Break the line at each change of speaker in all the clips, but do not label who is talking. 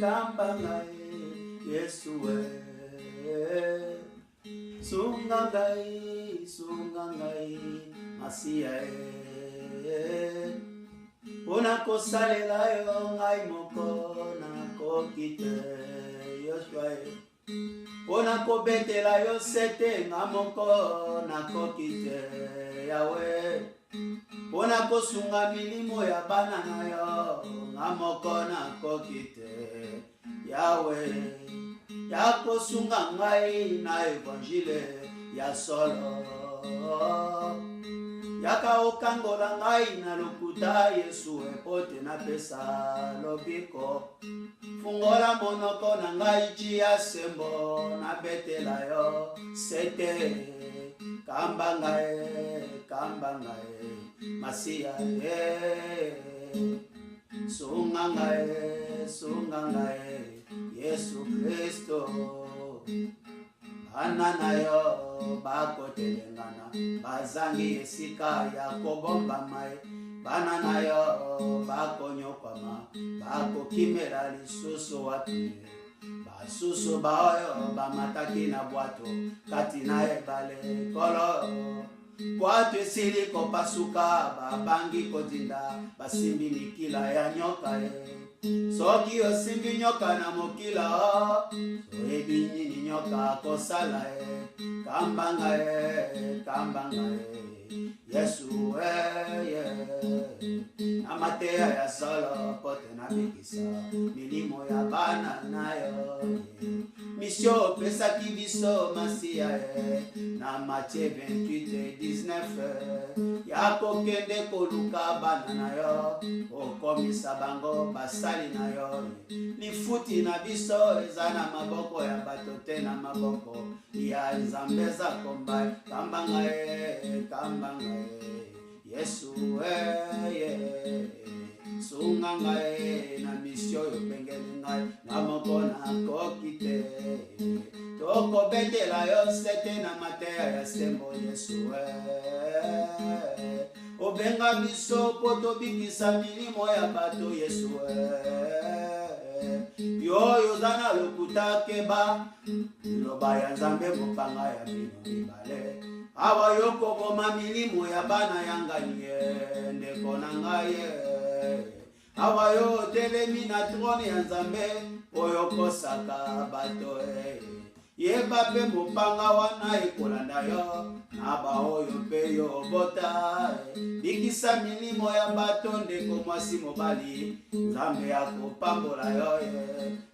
Kambangai Yesue Sungangai Masiae Unako salela yo ngai moko na kokite Yoshua Unako betela yo sete ngamoko na kokite Yahweh Unako sunga milimo ya bana na yo ngamoko na kokite Yahweh Yako sunga ngai na evangile ya solo Yaka okangola ngai na lokuta Yesu epote na pesa lobiko Fungola monoko na ngai chia sembo na betela yo sete Kambangae Masia Sungangae Yesu Kristo Anana yo bako telengana bazangi esika ya kobomba mai banana yo bako nyokwama bako kimela lisusu wapi basusu baoyo bamataki na bwato kati na ebale kolo Kwatu esili kopasuka babangi kodinda basimbi mikila ya nyoka Soki osimbi nyoka na mokila Soebi nini nyoka kosala Kambangae Yesu Amatea ya solo pote na mikisa Milimo ya bana nayo Misio pesa kibiso masia Na Matthieu 28:19 Yako kende koluka bana nayo Okomisa bango basali nayo Lifuti na biso ezana maboko ya bato te na maboko Ya nzambeza kombai Kambangae Yesu Sungangae na misio yo pengeli ngai na moko na kokite Toko betela yo sete na matea ya sembo Yesu Obenga biso poto bikisa milimo ya bato Yesu Yo zana lokuta keba Loba ya nzambe mopanga ya bino mibale Awa yoko goma milimo ya bana yanganie Ndeko na ngaye Awa yo telemi na trone ya nzambe Oyo kosaka bato Yeba pe mopanga wana ikolanda yo Naba oyo pe yo bota Bikisa milimo ya bato ndeko mwasi mobali Nzambe ya kopambola yo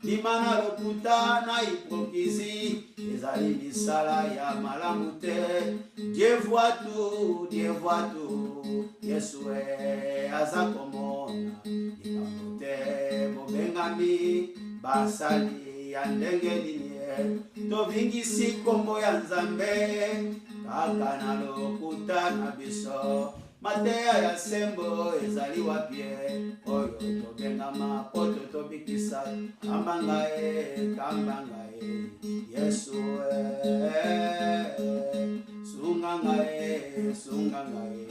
Limana lokuta na hipokrisi Ezali misala ya malamu te Dieu voit tout Yesu aza komona Likamute mobengami Basali ya ndenge linie Tovingisi kombo ya nzambe Kaka na lokuta na biso Matea ya sembo ezali wapie Oyo tobengama poto tobikisa Kambangae Yesu Sungangae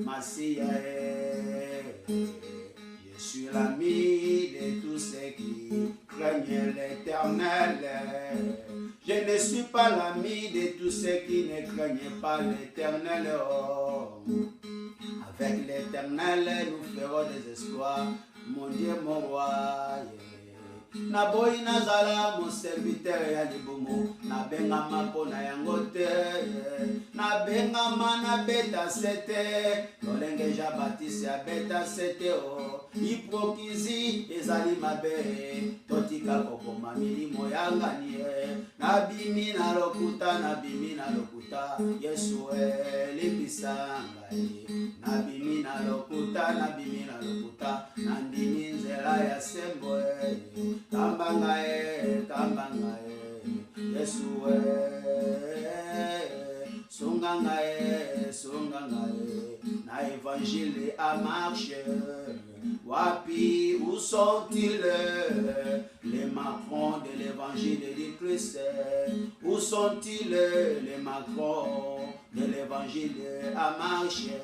Masia Je suis l'ami de tous ceux qui craignent l'Éternel Je ne suis pas l'ami de tous ceux qui ne craignent pas l'Éternel Avec l'Éternel nous ferons des exploits Mon Dieu mon roi Naboyi nazala mon serviteur ya libomo Nabengama pona yango te Nabengama na beta sete Lolenge ja batisi ya beta sete Hipokrisi ezali mabe Totika kokoma milimo ya ngani Nabimi na lokuta Yesu limbisa ngai Nabimi na lokuta Nandimi nzela ya sembo Kambangae Yesu Sungangae Na évangile a marché Wapi où sont-ils les Macron de l'évangile du Christ Où sont-ils les Macron de l'évangile a marché.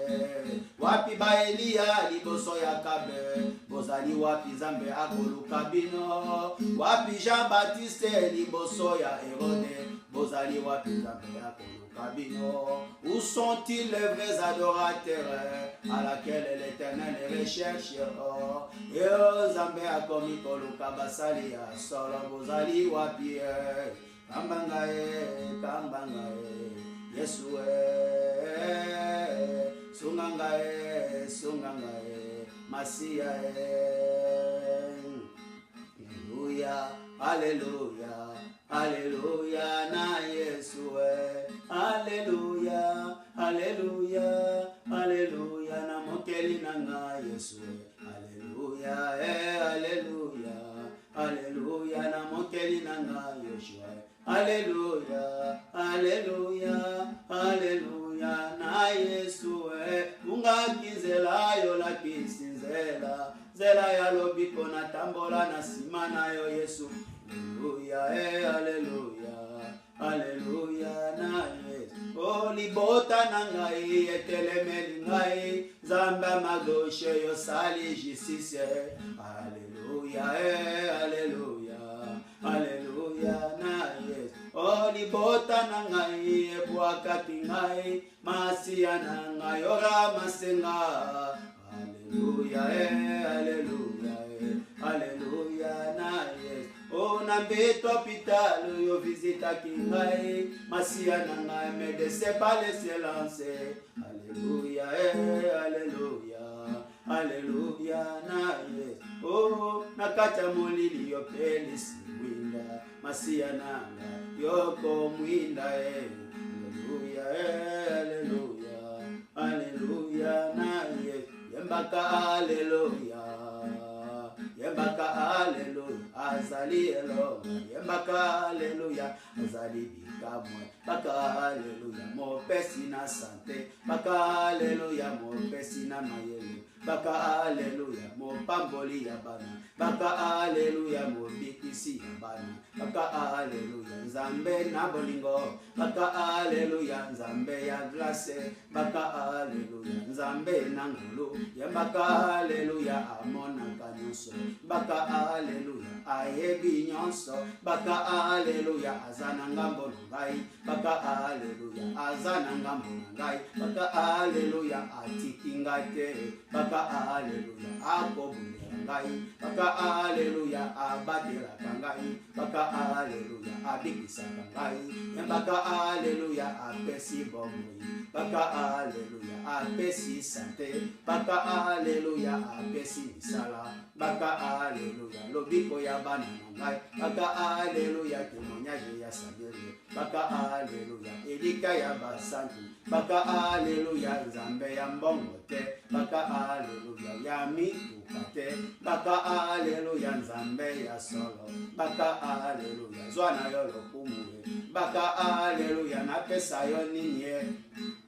Wapi ba Elia liboso ya kabe, bozali wapi Zambe akoluka bino. Wapi Jean-Baptiste liboso ya Hérode, bozali wapi Zambe akoluka bino. Où sont-ils les vrais adorateurs à laquelle l'Éternel recherche? Et Zambe akomi koluka basali ya solo, bozali wapi? Kambangae, kambangae, Yesue, sungangae, sungangae, Masiae. Hallelujah, hallelujah, hallelujah, na Yesue. Hallelujah, hallelujah, hallelujah, na mokeli na Yesue. Hallelujah, hallelujah, hallelujah, na mokeli na Yeshua. Hallelujah, hallelujah, hallelujah, na Yesue. Unga kizela yo la kisinzela, zela ya lobiko na tambola na simana yo Yesu. Hallelujah, hallelujah, hallelujah, na Yesu. Oh libota na ngai etelemeli ngai, Zamba magoshe yo sali jisise. Hallelujah, hallelujah, hallelujah, na Yesu. Oh libota na ngai ebwakaki ngai, masia na ngai ora masenga. Hallelujah, hallelujah, hallelujah, na Yesu. Oh nambeto hôpital yo visita kingai, masia na ngai me dese par l'excellence. Hallelujah, hallelujah, hallelujah, na Yesu. Oh nakacha molili yo pelisi winda, masia na ngai yoko mwinda. Hallelujah, hallelujah, hallelujah, na Yesu. Yembaka hallelujah, yembaka hallelujah, azali elonga. Yembaka hallelujah, azali bikamwe. Baka hallelujah, mopesi na sante. Baka hallelujah, mopesi na mayele. Baka hallelujah, mopamboli ya bana. Baka hallelujah, mobikisi ya bana. Baka hallelujah, Nzambe na bolingo. Baka hallelujah, Nzambe ya glace. Baka hallelujah, Nzambe na ngulu. Yembaka hallelujah, amona kanyonso. Baka hallelujah, ayebi nyonso. Baka hallelujah, azana ngambo ngai. Baka hallelujah, azana ngambo ngai. Baka hallelujah, atikingate. Baka hallelujah, akobundela ngai. Baka hallelujah, abatela ngai. Baka hallelujah, abikisa ngai. Baka hallelujah, apesi bomoi. Baka hallelujah, apesi sante. Baka hallelujah, apesi misala. Baka hallelujah, lobiko ya bana ngai. Baka hallelujah, témoignage ya Samuel. Baka hallelujah, elika ya basantu. Baka hallelujah, Nzambe ya mbongo te. Baka hallelujah, ya mituka te. Baka hallelujah, Nzambe ya solo. Baka hallelujah, zwana yo lokumu. Baka hallelujah, napesa yo ninye.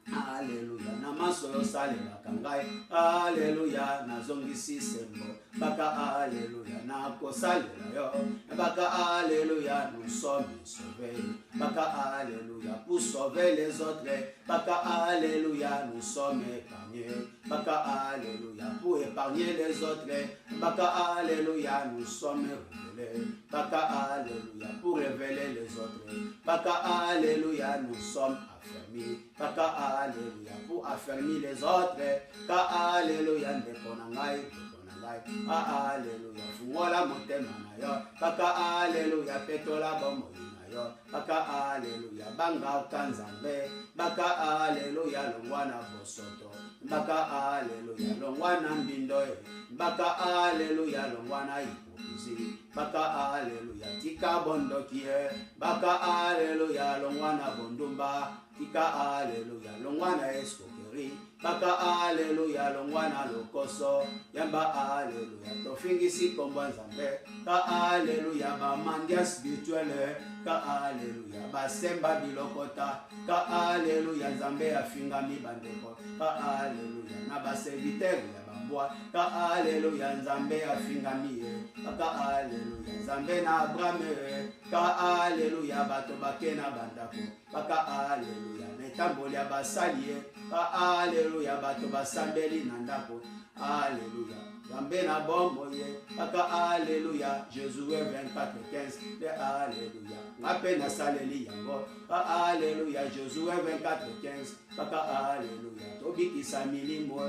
Hallelujah, namaso yo salela kangai. Hallelujah, nazongisi sembo. Baka hallelujah, nakosalela yo. Baka hallelujah, nous sommes sauvés. Baka hallelujah, pour sauver les autres. Baka hallelujah, nous sommes épargnés. Baka hallelujah, pour épargner les autres. Baka hallelujah, nous sommes révélés. Baka hallelujah, pour révéler les autres. Baka hallelujah, nous sommes affermis. Baka hallelujah, pour affermir les autres. Baka hallelujah, ndekonangai. Hallelujah, fungola motema na yo. Baka hallelujah, petola bomoi na yo. Baka hallelujah, banga kanzambe. Baka hallelujah, longwana bosoto. Baka hallelujah, longwana mbindoe. Baka hallelujah, longwana hipokrizi. Baka hallelujah, tika bondokie. Baka hallelujah, longwana bondumba. Tika hallelujah, longwana escroquerie. Kaka Alléluia, longwana lokoso. Yamba Alléluia, tofingisi kombo nzambe. Ka Alléluia, bamandia spirituel. Ka Alléluia, basemba bilokota. Ka Alléluia, nzambe afingami bandeko. Ka Alléluia, na baserviteur ya bambwa. Ka Alléluia, nzambe afingami. Ka Alléluia, nzambe na Abraham. Ka Alléluia, bato bakena bandako. Ka Alléluia, netamboli ya basali. Ka Alléluia, bato basambeli na ndako. Alléluia, nzambe na bombo ye. Ka Alléluia, Josué 24:15. De Alléluia, ngape na saleli yango. Ka Alléluia, Josué 24:15. Ka Alléluia, tobikisa milimo.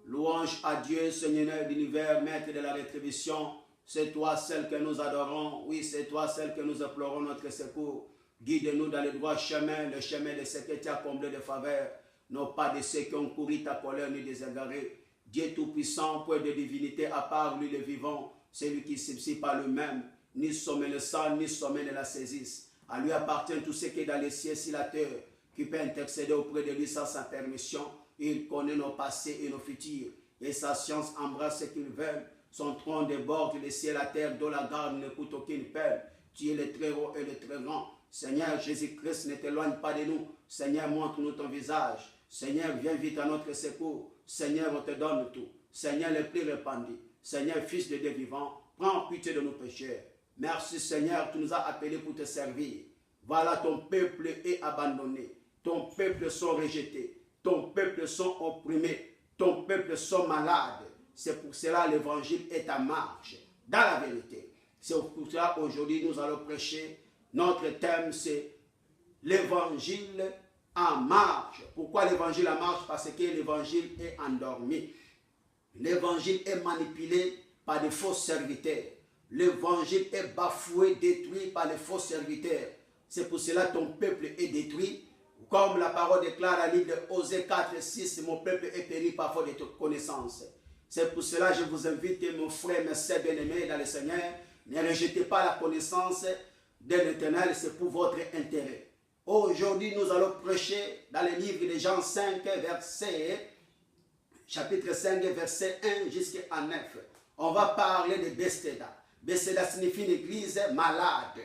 Louange à Dieu, Seigneur d'univers, Maître de la rétribution. C'est toi celle que nous adorons. Oui, c'est toi celle que nous implorons notre secours. Guide-nous dans le droit chemin, le chemin de ceux que tu as comblé de faveur, non pas de ceux qui ont couru ta colère ni des égarés. Dieu tout-puissant, point de divinité à part lui le vivant, celui qui ne subsiste pas lui-même, ni sommet le sang, ni sommet ne la saisisse. À lui appartient tout ce qui est dans les cieux et la terre, qui peut intercéder auprès de lui sans sa permission. Il connaît nos passés et nos futurs, et sa science embrasse ce qu'il veut. Son trône déborde le ciel et la terre, dont la garde ne coûte aucune peine. Tu es le très haut et le très grand. Seigneur Jésus-Christ, ne t'éloigne pas de nous. Seigneur, montre-nous ton visage. Seigneur, viens vite à notre secours. Seigneur, on te donne tout. Seigneur, le plus répandu. Seigneur, Fils de Dieu vivant, prends pitié de nos pécheurs. Merci Seigneur, tu nous as appelés pour te servir. Voilà, ton peuple est abandonné. Ton peuple sont rejetés. Ton peuple sont opprimés. Ton peuple sont malades. C'est pour cela l'évangile est en marche, dans la vérité. C'est pour cela aujourd'hui nous allons prêcher. Notre thème c'est l'évangile en marche. Pourquoi l'évangile en marche? Parce que l'évangile est endormi. L'évangile est manipulé par des faux serviteurs. L'évangile est bafoué, détruit par les faux serviteurs. C'est pour cela que ton peuple est détruit. Comme la parole déclare à livre de Osée 4:6, mon peuple est péri par faute de connaissance. C'est pour cela que je vous invite, mon frère, mes sœurs bien-aimés dans le Seigneur, ne rejetez pas la connaissance de l'Éternel, c'est pour votre intérêt. Aujourd'hui, nous allons prêcher dans le livre de Jean 5, chapitre 5, verset 1 jusqu'à 9. On va parler de Bethesda. Bethesda signifie une église malade.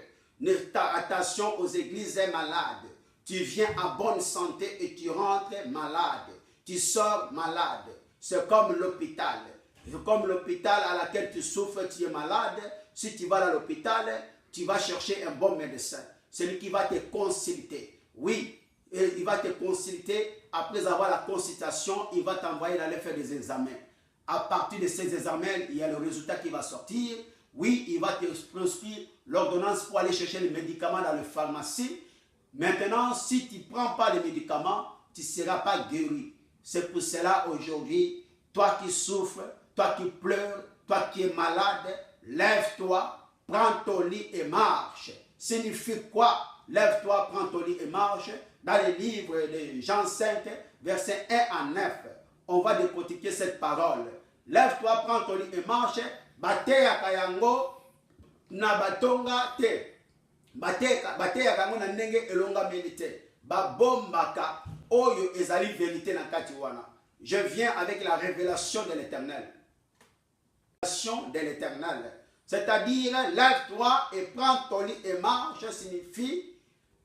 Attention aux églises malades. Tu viens en bonne santé et tu rentres malade. Tu sors malade. C'est comme l'hôpital. C'est comme l'hôpital à laquelle tu souffres, tu es malade. Si tu vas à l'hôpital, tu vas chercher un bon médecin. Celui qui va te consulter. Oui, il va te consulter. Après avoir la consultation, il va t'envoyer d'aller faire des examens. À partir de ces examens, il y a le résultat qui va sortir. Oui, il va te prescrire l'ordonnance pour aller chercher les médicaments dans la pharmacie. Maintenant, si tu ne prends pas les médicaments, tu ne seras pas guéri. C'est pour cela aujourd'hui, toi qui souffres, toi qui pleures, toi qui es malade, lève-toi, prends ton lit et marche. Signifie quoi? Lève-toi, prends ton lit et marche. Dans le livre de Jean 5, versets 1 à 9, on va décortiquer cette parole. Lève-toi, prends ton lit et marche. Bateya kayango na batonga te. Bateya kayango na ndenge elonga melite. Babombaka oyo ezali vérité na kati wana. Je viens avec la révélation de l'Éternel. De l'Éternel. C'est-à-dire, lève-toi et prends ton lit et marche, signifie,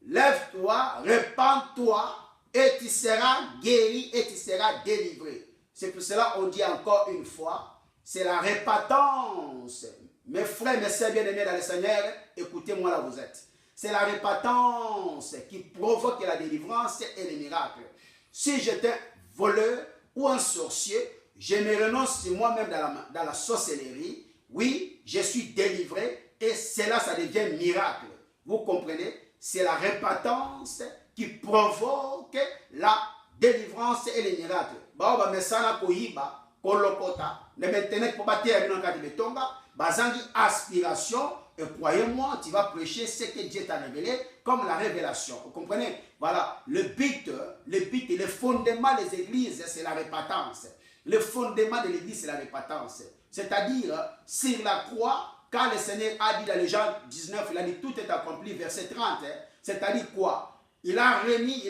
lève-toi, répands-toi, et tu seras guéri et tu seras délivré. C'est pour cela qu'on dit encore une fois, c'est la répentance. Mes frères, mes sœurs bien-aimés dans le Seigneur, écoutez-moi là où vous êtes. C'est la répentance qui provoque la délivrance et les miracles. Si j'étais voleur ou un sorcier, je me renonce moi-même dans la sorcellerie. Oui, je suis délivré et cela, ça devient miracle. Vous comprenez? C'est la repentance qui provoque la délivrance et les miracles. Baoba mesana koyiba, kolokota, ne maintenez pas terre dans le betonga, bazangi aspiration, et croyez-moi, tu vas prêcher ce que Dieu t'a révélé comme la révélation. Vous comprenez? Voilà, le but et le fondement des églises, c'est la repentance. Le fondement de l'église, c'est la repentance. C'est-à-dire, sur la croix, quand le Seigneur a dit dans les Jean 19, il a dit tout est accompli, verset 30, hein, c'est-à-dire quoi? Il a remis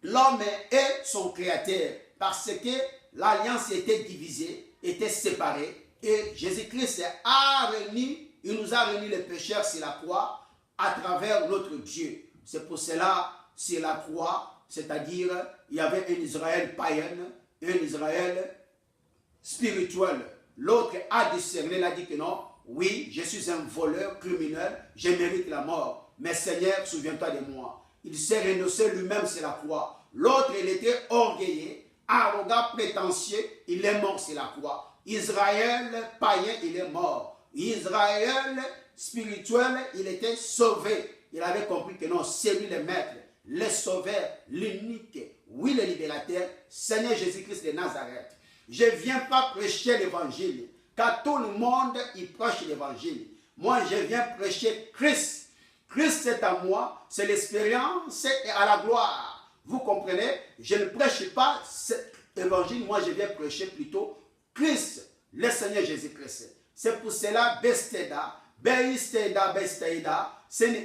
l'homme et son créateur, parce que l'alliance était divisée, était séparée, et Jésus-Christ a réuni, il nous a réunis les pécheurs sur la croix à travers notre Dieu. C'est pour cela, sur la croix, c'est-à-dire, il y avait un Israël païen, un Israël spirituel. L'autre a discerné, il a dit que non, oui, je suis un voleur, criminel, je mérite la mort. Mais Seigneur, souviens-toi de moi. Il s'est renoncé lui-même sur la croix. L'autre, il était orgueilleux, arrogant, prétentieux, il est mort sur la croix. Israël païen, il est mort. Israël spirituel, il était sauvé. Il avait compris que non, c'est lui le maître, le sauveur, l'unique, oui, le libérateur, Seigneur Jésus-Christ de Nazareth. Je ne viens pas prêcher l'évangile, car tout le monde y prêche l'évangile. Moi, je viens prêcher Christ. Christ, c'est à moi, c'est l'expérience et à la gloire. Vous comprenez? Je ne prêche pas cet évangile, moi je viens prêcher plutôt Christ, le Seigneur Jésus-Christ. C'est pour cela, Bethesda, c'est une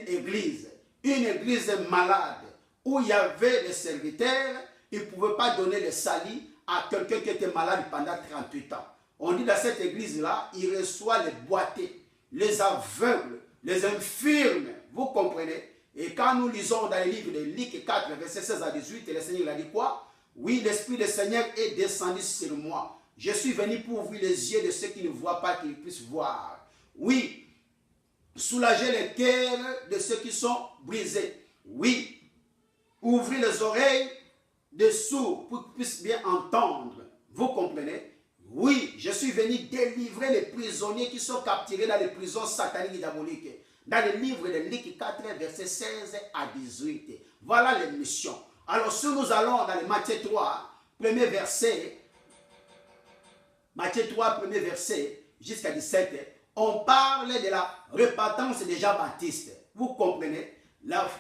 église malade, où il y avait des serviteurs, ils ne pouvaient pas donner le salut à quelqu'un qui était malade pendant 38 ans. On dit dans cette église-là, il reçoit les boités, les aveugles, les infirmes, vous comprenez? Et quand nous lisons dans le livre de Luc 4, verset 16 à 18, le Seigneur il a dit quoi? Oui, l'Esprit du Seigneur est descendu sur moi. Je suis venu pour ouvrir les yeux de ceux qui ne voient pas, qu'ils puissent voir. Oui, soulager les cœurs de ceux qui sont brisés. Oui, ouvrir les oreilles des sourds pour qu'ils puissent bien entendre. Vous comprenez? Oui, je suis venu délivrer les prisonniers qui sont capturés dans les prisons sataniques et diaboliques. Dans le livre de Luc 4, verset 16 à 18. Voilà les missions. Alors, si nous allons dans le Matthieu 3, premier verset, Matthieu 3, premier verset, jusqu'à 17, on parle de la repentance de Jean-Baptiste. Vous comprenez?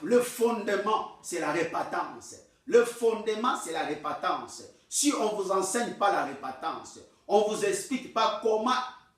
Le fondement, c'est la repentance. Le fondement, c'est la repentance. Si on ne vous enseigne pas la repentance, on ne vous explique pas comment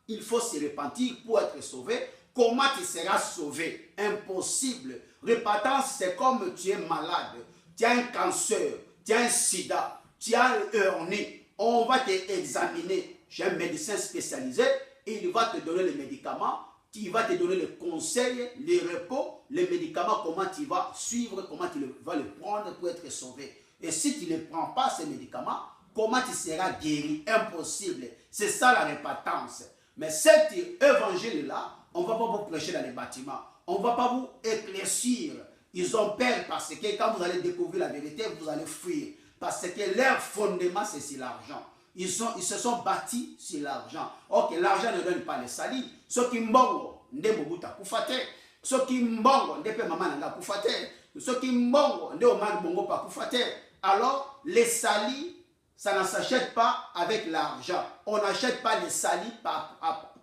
il faut se repentir pour être sauvé, comment tu seras sauvé? Impossible. Repentance, c'est comme tu es malade, tu as un cancer, tu as un sida, tu as un hernie. On va t'examiner chez un médecin spécialisé et il va te donner les médicaments, il va te donner les conseils, les repos, les médicaments, comment tu vas suivre, comment tu vas les prendre pour être sauvé. Et si tu ne prends pas ces médicaments, comment tu seras guéri? Impossible. C'est ça la repentance. Mais cet évangile-là, on ne va pas vous prêcher dans les bâtiments. On ne va pas vous éclaircir. Ils ont peur parce que quand vous allez découvrir la vérité, vous allez fuir. Parce que leur fondement, c'est sur l'argent. Ils se sont bâtis sur l'argent. Ok, l'argent ne donne pas le salut. Ceux qui mbongo, nde mobuta kufate. Ceux qui mbongo, nde pe maman nanga kufate. Ceux qui mbongo, nde oman bongo pa kufate. Alors, les salis, ça ne s'achète pas avec l'argent. On n'achète pas les salis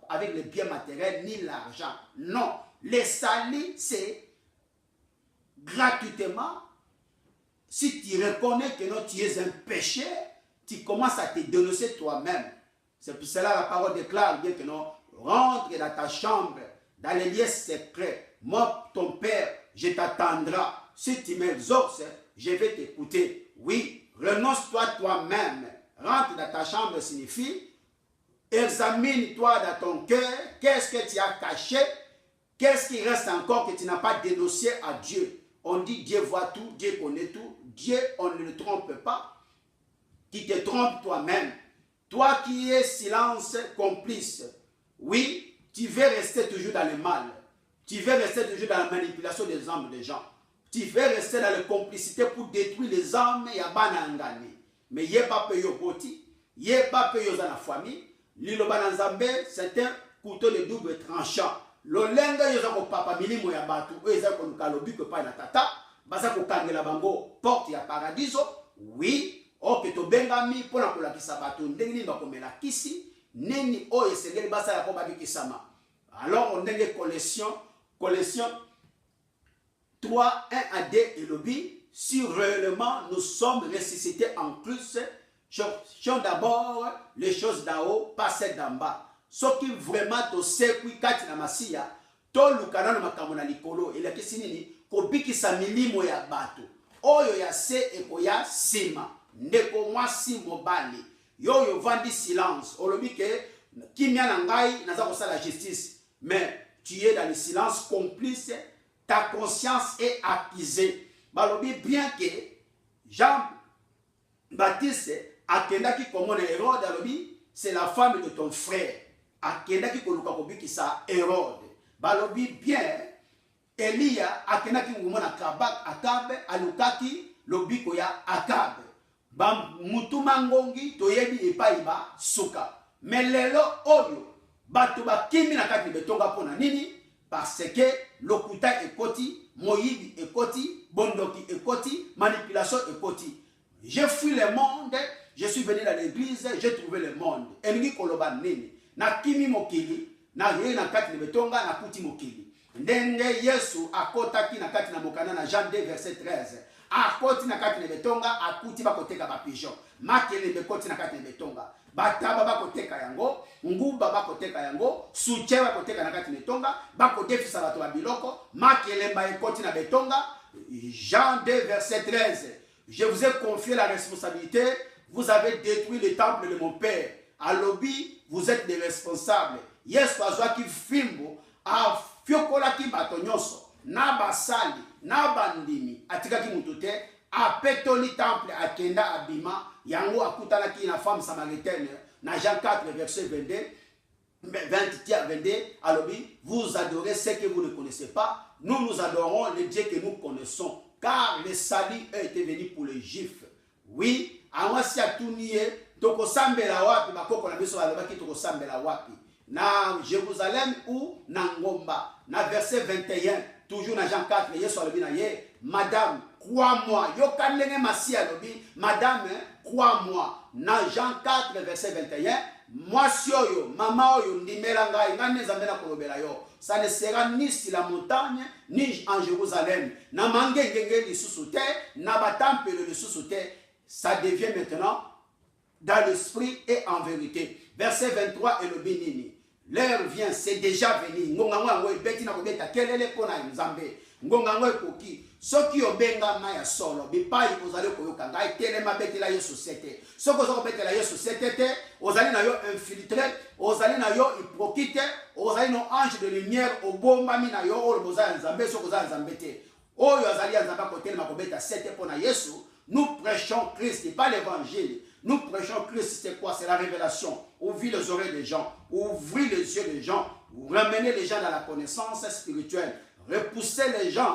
avec les biens matériels ni l'argent. Non. Les salis, c'est gratuitement. Si tu reconnais que non, tu es un péché, tu commences à te dénoncer toi-même. C'est pour cela la parole déclare bien que non, rentre dans ta chambre, dans les lieux secrets. Moi, ton Père, je t'attendrai. Si tu m'exauces, je vais t'écouter. Oui, renonce-toi toi-même. Rentre dans ta chambre signifie, examine-toi dans ton cœur. Qu'est-ce que tu as caché? Qu'est-ce qui reste encore que tu n'as pas dénoncé à Dieu? On dit Dieu voit tout, Dieu connaît tout. Dieu, on ne le trompe pas. Tu te trompes toi-même. Toi qui es silence complice. Oui, tu veux rester toujours dans le mal. Tu veux rester toujours dans la manipulation des âmes des gens. Tu veux rester dans la complicité pour détruire les âmes et abanangani. Mais il n'y a pas peur au boti. Il n'y a pas peur dans la famille. L'Ilobananzambe, c'est un couteau de double tranchant. L'Olenga yozako papa milimo ya batu. Ezako nkalobi que pas na tata. Basako kangela bango porte ya paradiso. Oui. Ok, to bengami pour la kolakisa batu. Ndenge bakomela kisi. Neni o esengeli basa ya koba bikisama. Alors on a collection 3, 1 à 2 et lobby. Si réellement nous sommes ressuscités en Christ, cherchons d'abord les choses d'en haut, pas celles d'en bas. soki vraiment to sekwi kati na masiya to lukana na makambo na likolo elekisi nini kobikisa milimo ya bato oyo ya se ekoya sima ndeko mwasi mobali yo vandi silence olobi ke kimia na ngai naza kosala justice mais tu es dans le silence complice, ta conscience est accusée. Balobi bien que Jean-Baptiste akendaki komona Hérode alobi c'est la femme de ton frère. Akendaki koluka kobiki sa Hérode. Balobi bien Elia akendaki komona Akabe alukaki lobiko ya Akabe. Ba mutuma ngongi toyebi epai ba suka. Melelo oyo bato bakimi na kati betonga pona nini parce que lokuta ekoti moyibi ekoti bondoki ekoti manipulation ekoti. Je fuis le monde, je suis venu dans l'église, j'ai trouvé le monde. Elingi koloba nini na kimi mokili na ye na kati betonga na kuti mokili. Ndenge Yesu akotaki na kati na mokana na Jean 2 verset 13. Akoti na kati na betonga akuti bakoteka ba pigeon. Makele bekoti na kati na betonga. Bataba bakoteka yango, nguba bakoteka yango, suche bakoteka na kati betonga, bakodefisa bato ba biloko, makele ba ekoti na betonga. Jean 2 verset 13. Je vous ai confié la responsabilité, vous avez détruit le temple de mon père. Alobi, vous êtes des responsables. Yesu azwaki fimbo a fiokolaki bato nyonso na basali na bandimi atikaki mutute apetoli temple akenda abima yango akutanaki na femme samaritaine na Jean 4 verset 22 22 alobi vous adorez ce que vous ne connaissez pas, nous adorons le Dieu que nous connaissons car le salut a été venu pour les Juifs. Oui, awasi atunie toko sambela wapi bakoko na biso alobaki toko sambela wapi na Jérusalem ou na ngomba na verset 21 toujours na Jean 4 Yesu alobi na ye madame crois-moi yokanenge masia alobi madame crois-moi na Jean 4 verset 21 moi sioyo mama oyo ndimela ngai ngane zambela kolobela yo ça ne sera ni sur la montagne ni en Jérusalem na mangengenge lisusu te na batemple lisusu te ça devient maintenant dans l'esprit et en vérité. Verset 23 et le bénini. L'heure vient, c'est déjà venu. Ngongango beti na kobeta kelele pona nzambe. Ngongango ekoki. Soki obenga na ya solo, bipai ozali koyoka ngai telema betela yo société. Soko zoko betela yo société, ozali na yo infiltré, ozali na yo hypocrite, ozali no ange de lumière obombami na yo olo bozali nzambe soko za nzambe te. Oyo azali nzamba kotelema kobeta sete pona Yesu. Nous prêchons Christ et pas l'évangile. Nous prêchons Christ, c'est quoi? C'est la révélation. Ouvrir les oreilles des gens, ouvrir les yeux des gens, ramener les gens dans la connaissance spirituelle, repousser les gens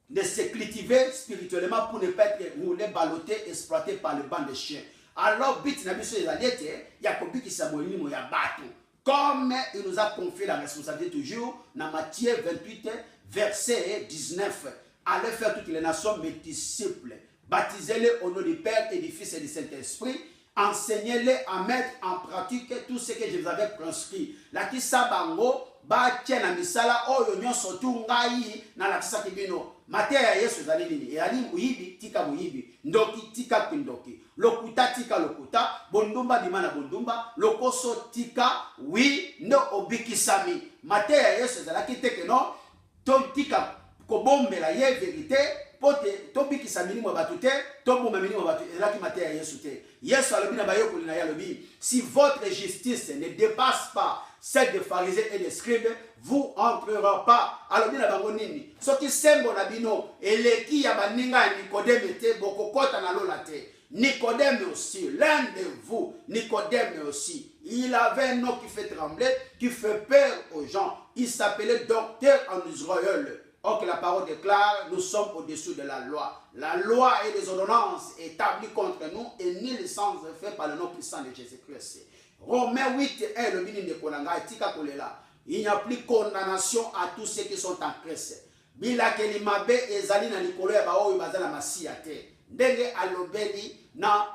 de se cultiver spirituellement pour ne pas être roulés, ballottés, exploités par le banc de chiens. Alors, bit nabiso ezaliete, Yakobi qui s'amoini mo yabato. Comme il nous a confié la responsabilité toujours, dans Matthieu 28, verset 19. Allez faire toutes les nations mes disciples. Baptisez-les au nom du Père et du Fils et du Saint-Esprit. Enseignez-les à mettre en pratique tout ce que je vous avais prescrit. La kisabango ba tiena misala oyo nyonso tungai na la kisa kibino. Mateya Yesu zali nini? Yali muyibi tika muyibi, ndoki tika kindoki. Lokuta tika lokuta, bondumba dimana bondumba, lokoso tika wi no obikisami. Mateya Yesu zali teke no to tika kobombela ye vérité. Pote tobikisa milimo batute toboma milimo batu elaki mateya Yesu te. Yesu alobi na bayokoli na yalobi si votre justice ne dépasse pas celle des pharisiens et des scribes, vous entrerez pas. Alobi na bango nini soki sembo na bino eleki ya baninga ya Nicodème te bokokota na lola te. Nicodème aussi, l'un de vous, Nicodème aussi, il avait un nom qui fait trembler, qui fait peur aux gens. Il s'appelait docteur en Israël. Or que la parole déclare, nous sommes au-dessus de la loi. La loi et les ordonnances établies contre nous et nul sans effet par le nom puissant de Jésus-Christ. Romains 8, 1, le ministre de Kolanga, il n'y a plus condamnation à tous ceux qui sont en Christ. Bila kelimabe ezali na likolo ya baoyo bazala masia te. Ndenge alobeli na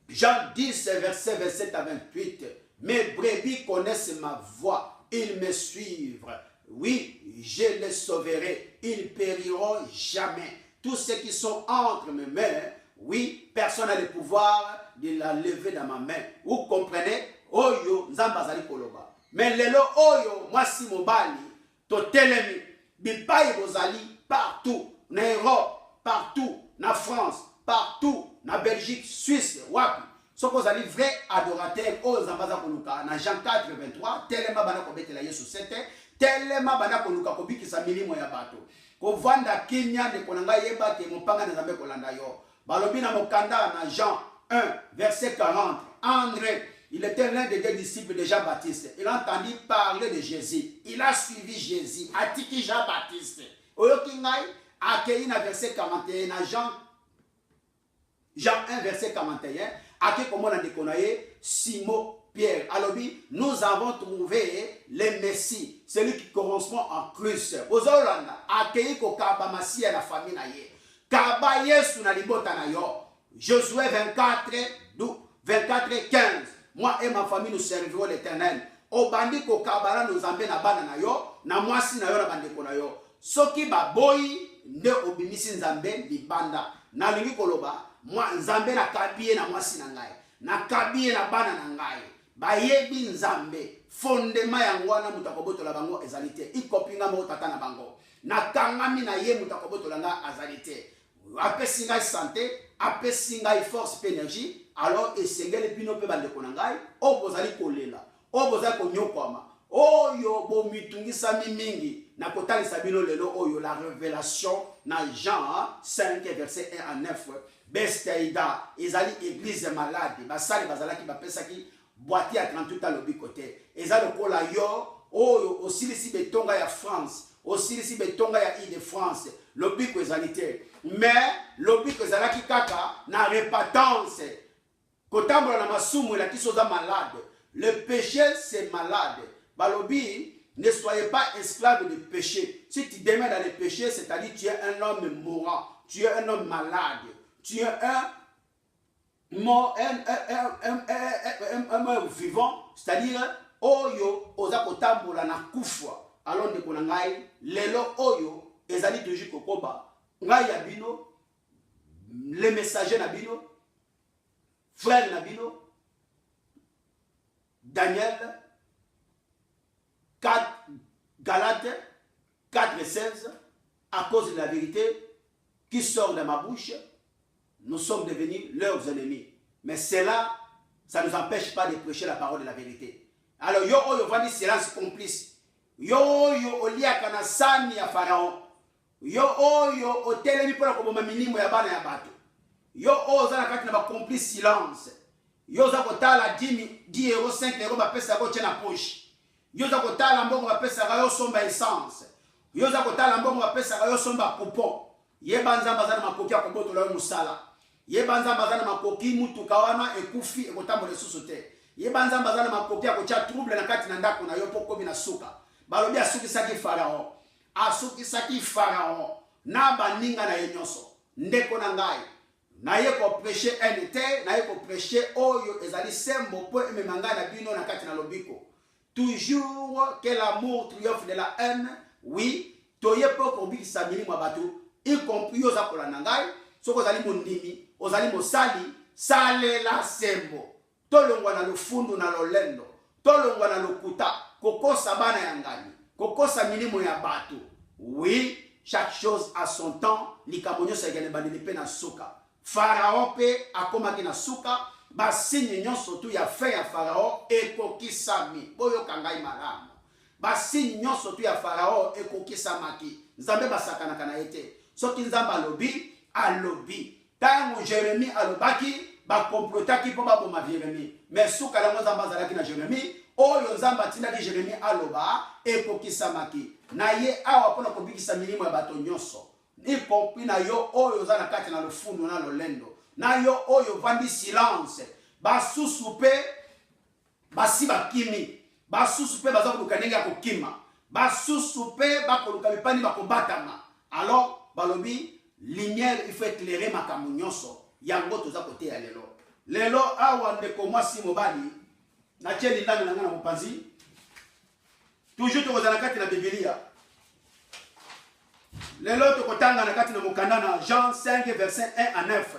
Jean 10, verset 27 à 28. Mes brebis connaissent ma voix, ils me suivent. Oui, je les sauverai, ils ne périront jamais. Tous ceux qui sont entre mes mains, oui, personne n'a le pouvoir de la lever dans ma main. Vous comprenez? oyo nzamba azali koloba. Mais lelo oyo mwasi mobali to telemi bipai bozali partout na Europe, partout na France, partout na Belgique, Suisse, wapi. Soko zali vrai adorateur oyo nzamba za koluka na Jean 4:23 telema bana kobetela Yesu 7 telema bana koluka kobikisa milimo ya bato. Kovanda kinya ne konanga yeba te mopanga na nzambe kolanda yo. Balobi na mokanda na Jean 1 verset 40. André, il était l'un des deux disciples de Jean-Baptiste. Il a entendu parler de Jésus. Il a suivi Jésus. Atiki Jean-Baptiste. Oyokingai akei na verset 41 na Jean 1 verset 41. Ake comment on a déconné Simon Pierre. Alobi, nous avons trouvé le Messie, celui qui correspond en Christ. Ozolanda akei ko kaba masia na famille na ye. Kaba Yesu na libota na yo. Josué 24:15. Moi et ma famille nous servirons l'Éternel. Obandi ko kabala nous ambe na bana na yo, na mwasi na yo na bandeko na yo. Soki baboyi nde obimisi nzambe libanda. Na lingi koloba, moi nzambe na kabiye na mwasi na ngai. Na kabiye na bana na ngai. Bayebi nzambe. Fondema ya ngwana mutakobotola bango ezalite. Ikopinga mo tata na bango. Na kangami na ye mutakobotola nga azalite. Apesi ngai santé, apesi ngai force et énergie. Alors esengeli bino pe bande konangai o bozali kolela o bozali konyokwama oyo bomitungisa mingi na kotalisa bino lelo oyo la révélation na Jean 5 verset 1 à 9 Bethsaïda ezali église malade basali bazalaki bapesaki boîtier à 38 à lobi côté ezali kola yo oyo osilisi betonga ya France osilisi betonga ya Île-de-France lobi ko ezalité mais lobi ko ezalaki kaka na repentance. Kotambola na masumu la kisoza malade. Le péché c'est malade. Balobi, ne soyez pas esclave de péché. Si tu demeures dans le péché, c'est-à-dire tu es un homme mourant, tu es un homme malade, tu es un vivant, c'est-à-dire oyo oza kotambola na kufwa. Alors ne konangai lelo oyo ezali toujours kokoba. Ngai ya bino les messagers na bino frère Nabino, Daniel 4, Galates 4:16, à cause de la vérité qui sort de ma bouche, nous sommes devenus leurs ennemis. Mais cela, ça ne nous empêche pas de prêcher la parole de la vérité. Alors, yo yo vandi silence complice. Yo oliaka na sani ya Pharaon. Yo otelemi pour la koboma minimo ya bana ya bato. Yo oza na kati na ba complice silence. Yo za kotala 10 euros 5 euros ba pesa ko tena poche. Yo za kotala mbongo ba pesa ka yo somba essence. Yo za kotala mbongo ba pesa ka yo somba coupon. Ye banzamba za na makoki ya kobotola yo musala. Ye banzamba za na makoki mutu kawana ekufi ekotambola lisusu te. Ye banzamba za na makoki ya kocha trouble na kati na ndako na yo poko bina suka. Balobi asukisaki Pharaon. Asukisaki Pharaon. Na baninga na ye nyonso. Ndeko na ngai. Na ye ko prêcher NT, na ye ko prêcher oyo ezali sembo po ememanga na bino na kati na lobiko. Toujours que l'amour triomphe de la haine, oui, toye po ko bikisa milimo bato, y compris yo za kolanda ngai, soko zali mondimi, ozali mosali, sale la sembo. Tolongwa na lufundu na lolendo, tolongwa na lokuta, kokosa bana ya ngani, kokosa milimo ya bato. Oui, chaque chose a son temps, likamonyo sa gane bandeli pe na suka. Pharaon pe akomaki na suka ba signe nyonso tu ya fe ya Pharaon ekokisami boyo kangai malamu ba signe nyonso tu ya Pharaon ekokisamaki nzambe basakana kana ete soki nzamba alobi tango Jérémie alobaki ba complotaki po ba boma Jérémie mais suka la nzamba zalaki na Jérémie oyo nzamba tindaki Jérémie aloba ekokisamaki na ye awa pona kobikisa milimo ya bato nyonso y compris na yo oyo za na kati na lufundo na lolendo na yo oyo vandi silence basusu pe basi bakimi basusu pe baza koluka ndenge ya kokima basusu pe bakoluka bipani bakobatama alors balobi lumière il faut éclairer makambo nyonso yango toza kote ya lelo awa ndeko mwasi mobali na tieni ndani na ngana mopanzi toujours tokoza na kati na Biblia. Lelo tokotanga na kati na mokanda na Jean 5 verset 1 à 9.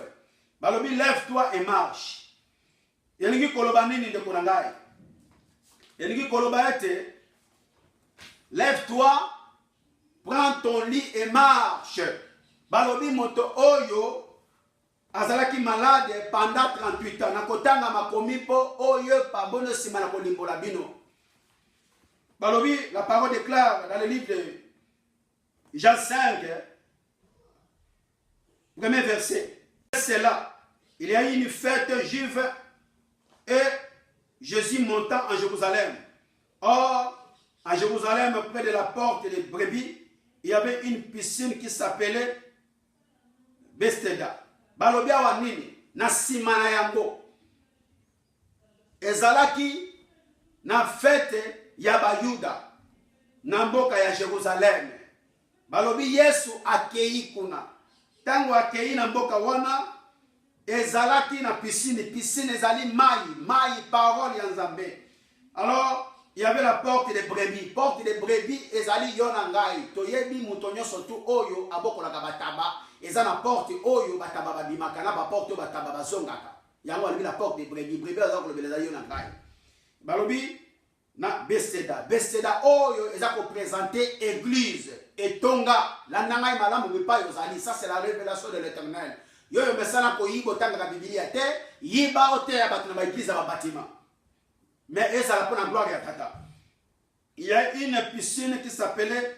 Balobi lève-toi et marche. Yelingi koloba nini ndeko na ngai? elingi koloba ete lève-toi, prends ton lit et marche. Balobi moto oyo azalaki malade pendant 38 ans. Nakotanga makomi po oyo pabono sima na kolimbola bino. Balobi, la parole déclare dans le livre de Jean 5, premier verset. C'est là, il y a eu une fête juive et Jésus montant en Jérusalem. Or, à Jérusalem, près de la porte des brebis, il y avait une piscine qui s'appelait Bethesda. Balobi awa nini na sima na yango ezalaki na fete ya bayuda na mboka ya Jérusalem. Balobi Yesu akei kuna. Tango akei na mboka wana ezalaki na piscine ezali mai parole ya Nzambe. Alors il y avait la porte des brebis. Porte des brebis ezali yona ngai. Toyebi mutonyo sotu oyo abokola bataba. Eza na porte oyo bataba babimaka na ba porte bataba bazongaka. Yango alibi la porte des brebis. Brebis azako lobeleza yona ngai. Balobi na Bethesda. Bethesda oyo eza ko présenter église et tonga la nangai malamu bipa yozali. Ça c'est la révélation de l'Éternel. Yoyo mesana ko yibo tanga ka Biblia te, yiba ote ya batuna ba église ba bâtiment. Mais et ça la pour la gloire à Tata. Il y a une piscine qui s'appelait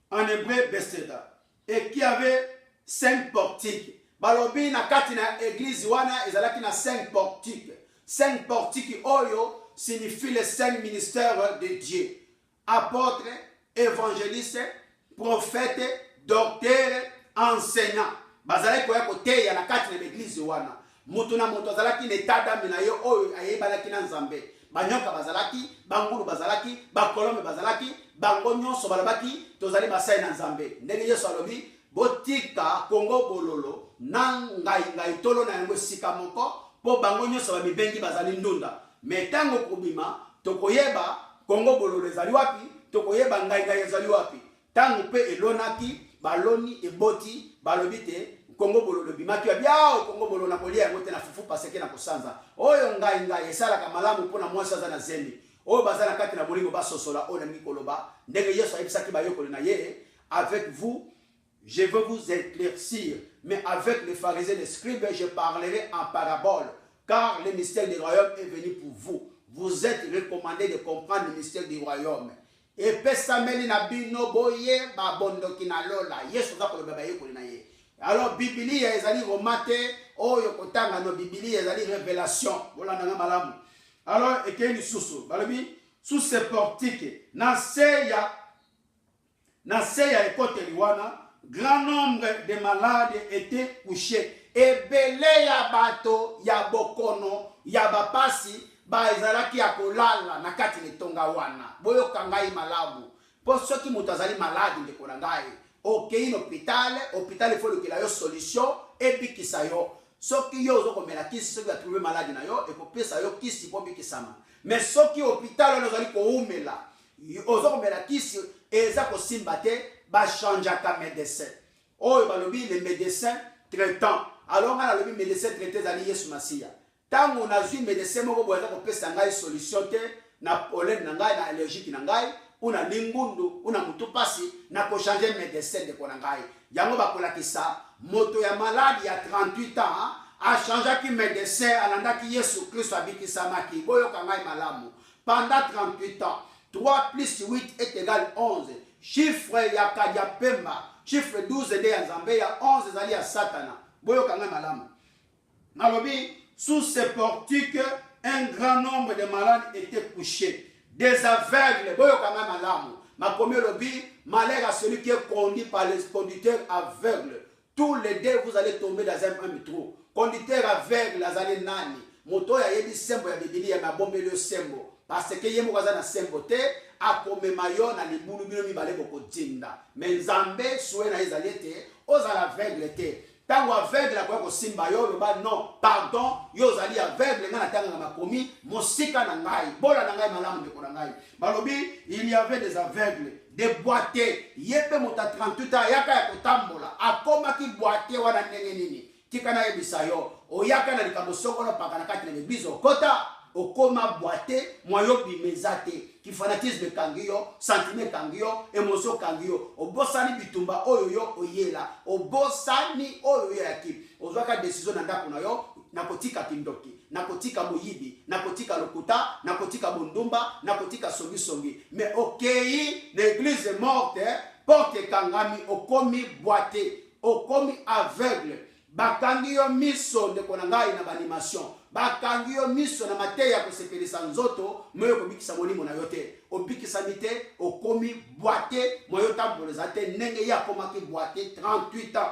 en hébreu Bethesda et qui avait 5 portiques. Balobi na kati na église wana ezalaki na 5 portiques. 5 portiques oyo signifie les 5 ministères de Dieu. Apôtres, évangélistes, prophètes, docteurs, enseignants. Bazalaki koya koteya na kati na église wana. Mutuna moto azalaki netada minayo oyo ayebalaki na Nzambe. Banyoka bazalaki, bangulu bazalaki, bakolome bazalaki, bango nyonso balabaki tozali basai na Nzambe. Ndenge Yesu alobi botika Kongo bololo na ngai tolo na yango sika moko po bango nyonso ba mibengi bazali ndunda. Metango kobima tokoyeba Kongo bololo ezali wapi, tokoyeba ngai ezali wapi. Tango pe elonaki baloni eboti balobite Kongo bololo bimaki biao Kongo bololo na kolia yango te na fufu paseke na kosanza oyo ngai esala ka malamu pona mwasa za na zembi oyo bazana kati na bolingo basosola oyo na mikoloba ndenge Yesu ayebisaki bayokoli na ye avec vous je veux vous éclaircir mais avec les pharisiens et les scribes je parlerai en parabole car le mystère du royaume est venu pour vous. Vous êtes recommandé de comprendre le mystère du royaume. Et pesameli na bino boye babondoki na lola Yesu za koloba bayokoli na ye. Alors Biblia ezali romate oyo kotanga no Biblia ezali révélation bolanda nga malamu. Alors ekeni susu balobi sous ces portiques na seya ekote liwana grand nombre de malades étaient couchés. Ebele ya bato ya bokono ya bapasi ba ezalaki ya kolala na kati letonga wana. Boyo kangai malamu. Po soki moto azali malade ndeko na ngai. Okei hôpital il faut que la solution et puis qui ça yo soki yo zo komela kisi soki trouver malade na yo et ko pesa yo kisi po bi kisama mais soki hôpital on zali ko umela ozo komela kisi eza ko simbate ba changer ka médecin oyo balobi les médecins traitants alors on a le médecin traité zali Yesu Masia tango na zui médecin moko boza ko pesa ngai solution te na pollen na ngai na allergique na ngai una lingundu una mutupasi na ko changer médecin de konangai yango bakola kisa moto ya malade ya 38 ans a changer ki médecin alanda ki Yesu Christ abiki samaki boyo kangai malamu pendant 38 ans 3 plus 8 est égal 11 chiffre ya kadia pemba chiffre 12 de ya Nzambe ya 11 zali ya satana boyo kangai malamu malobi sous ces portiques un grand nombre de malades étaient couchés. Des aveugles, boyo kama malamu. Makomi lobi, malheur à celui qui est conduit par les conducteurs aveugles. Tous les deux vous allez tomber dans un métro. Conducteur aveugle, azali nani. Moto ya yebi sembo ya Biblia ya bombe le sembo. Parce que yemo kaza na sembo te, akome mayo na libulu bino mibale boko tinda. Mais Nzambe soué na ezalete, ozala aveugle te. Tango aveugle la kwa simba yo loba non pardon yo zali aveugle nga na tanga makomi mosika na ngai bola na ngai malamu de kona ngai balobi il y avait des aveugles des boités yepe mota 38 ans yaka ya kotambola akoma ki boité wana ndenge nini tika na yebisa yo oyaka na likambo soko na pakana kati na bizo kota okoma boité moyo bimezate ki fanatisme kangio sentiment kangio émotion kangio obosani bitumba oyo yo oyela obosani oyo yaki ozwaka décision na ndako na yo nakotika kindoki nakotika boyibi nakotika lokuta nakotika bondumba nakotika songi mais okei l'église morte porte kangami okomi boité okomi aveugle bakangi yo miso ndeko na ngai na banimation bakangi yo miso na mateya ya kosepelisa nzoto moyo kobikisa molimo na yo te obikisami te okomi boité moyo tamboleza te ndenge ye akomaki boité 38 ans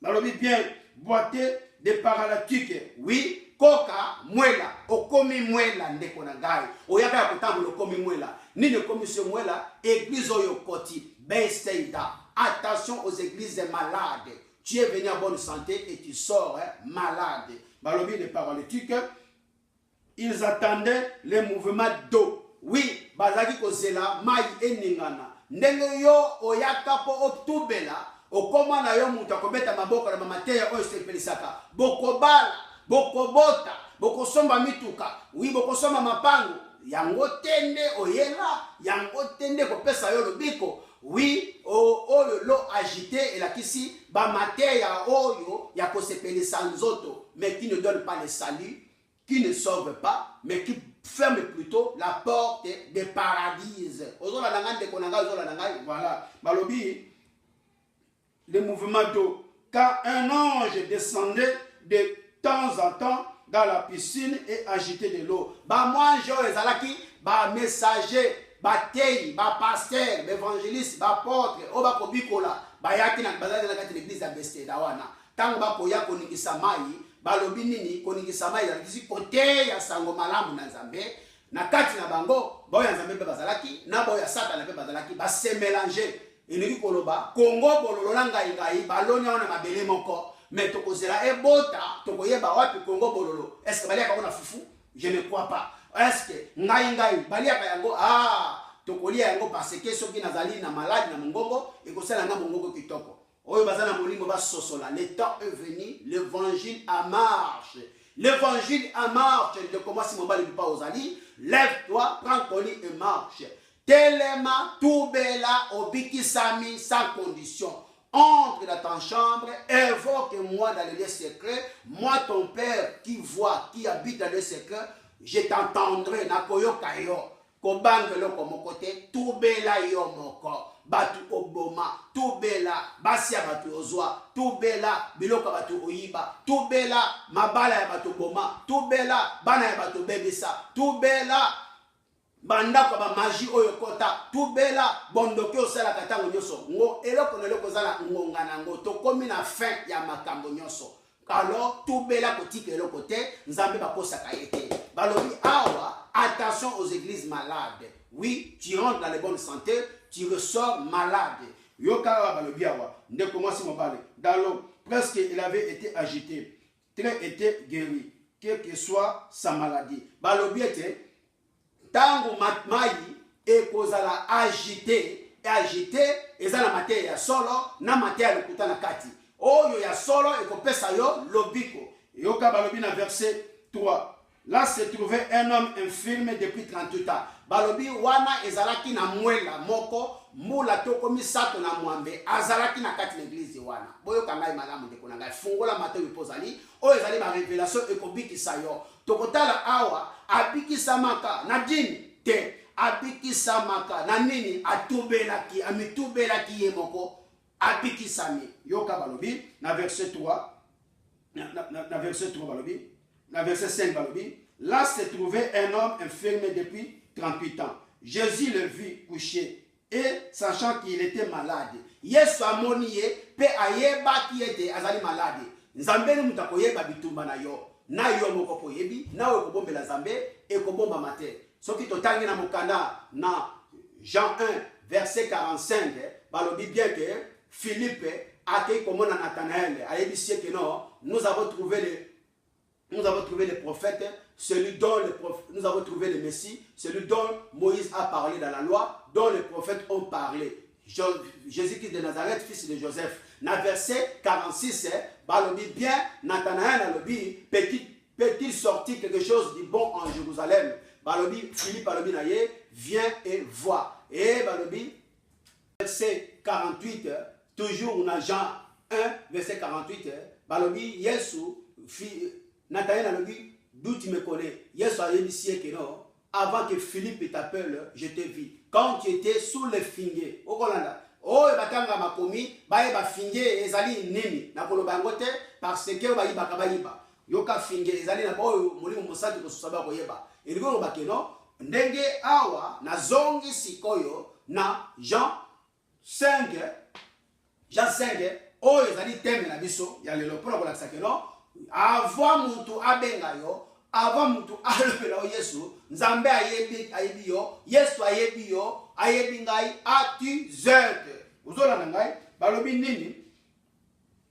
balobi bien boité de paralytique oui koka mwela okomi mwela ndeko na ngai oyaka ya kotambola okomi mwela nini okomi se mwela église oyo koti Bethsaida. Attention aux églises malades. Tu es venu en bonne santé et tu sors malade. Balobi les paralytiques, ils attendaient les mouvements d'eau. Oui, bazaki kozela mai eningana. Ndenge yo oyaka po otubela, okoma na yo mutu akobeta maboko na mamateya oyo sepelisaka. Bokobala, bokobota, bokosomba mituka. Oui, bokosomba mapango. Yango tende oyela, yango tende kopesa yo lobiko. Oui, lo agité et la kisi ba mateya oyo ya kosepelisa nzoto, mais qui ne donne pas le salut, qui ne sauve pas, mais qui ferme plutôt la porte des paradis. Voilà, balobi le mouvement d'eau. Quand un ange descendait de temps en temps dans la piscine et agitait de l'eau. Ba mwanjo ezalaki ba messager batei ba pasteur ba évangéliste ba apôtre oba kobikola ba yaki na bazali na kati l'église ya Bethsaida wana tango ba koya koningisa mai balobi nini koningisa mai ya kisi kote ya sango malamu na Nzambe na kati na bango ba ya Nzambe pe bazalaki na ba ya Satan pe bazalaki ba se mélanger elingi koloba Kongo bololo na ngai baloni wana mabele moko mais tokozela ebota tokoyeba wapi Kongo bololo est-ce que bali akona fufu je ne crois pas. Est-ce que ngai baliaka yango tokolia yango parce que soki nazali na malade na mongongo ekosala nga mongongo kitoko oyo bazana molimo basosola. Le temps est venu, l'évangile en marche. L'évangile en marche. De comment si mon bali pas aux ali, lève-toi, prends ton lit et marche. Telema toubela obikisami sans condition. Entre dans ta chambre, évoque-moi dans le lieu secret. Moi ton père qui voit, qui habite dans le secret, je t'entendrai na koyoka yo kobangelo komo kote tubela yo moko batu oboma tubela basi ya batu ozwa tubela biloko batu oyiba tubela mabala ya batu boma tubela bana ya batu bebisa tubela bandako ba magie oyo kota tubela bondoki osala katango nyoso ngo eloko na eloko zala ngonga nango tokomi na fin ya makambo nyoso. Alors tout bela kotika eloko te Nzambe bakosaka ete balobi awa. Attention aux églises malades. Oui, tu rentres dans les bonnes santé, tu ressors malade. Yoka balobi awa ndeko mwasi mobale dans l'eau presque il avait été agité, très été guéri, quelle que soit sa maladie. Balobi ete tango mai ekozala agité ezala mateya ya solo na mateya ya lokuta na kati oyo ya solo ekopesa yo lobiko. Yoka balobi na verset 3. Là se trouvait un homme infirme depuis 38 ans. Balobi wana ezalaki na mwela moko mula toko misato na mwambe azalaki na kati l'église wana. Boyo kangai malamu ndeko na ngai fungola mateyo epozali oyo ezali ma révélation ekobikisa yo. Tokotala awa abikisamaka na dini te abikisamaka na nini atubelaki amitubelaki ye moko abikisami. Yoka balobi na verset 3 na verset 3 balobi na verset 5 balobi là se trouvait un homme infirme depuis 38 ans. Jésus le vit couché et sachant qu'il était malade Yesu amoni ye pe ayeba ki ete azali malade. Nzambe ni muta koyeba bitumba na yo moko koyebi na we kobombela Nzambe e kobomba mate. Soki totangi na mokanda na Jean 1 verset 45 balobi bien que Philippe a été comme Nathanaël a dit que non, nous avons trouvé le prophète, celui dont nous avons trouvé le Messie, celui dont Moïse a parlé dans la loi, dont les prophètes ont parlé. Jésus-Christ de Nazareth, fils de Joseph. Dans verset 46, balobi bien Nathanaël alobi petit peut-il sortir quelque chose de bon en Jérusalem? Balobi, Philippe Balobi Naye, viens et vois. Et Balobi, verset 48, toujours on a Jean 1, verset 48, Balobi, Yesu, Nathanaël Balobi, d'où tu me connais? Yesu a dit que non, avant que Philippe t'appelle, je te vis. Quand tu étais sous les figuiers, au Kolanda, oh, batanga makomi, baye ba figuier, ezali nini, na koloba ngote, parce que bayi bakabayiba. Yoka figuier, ezali na boyo, molimo mosati ko susaba ko yeba. Et le bakeno, ndenge awa, na zongi sikoyo, na Jean 5, oh, ezali teme na biso, ya lelo pona ko laksa keno, avant mutu abenga yo, avant mutu alobela o Yesu, Nzambe ayebi yo, Yesu ayebi yo, ayebi ngai atuzete. Uzola ngai, balobi nini?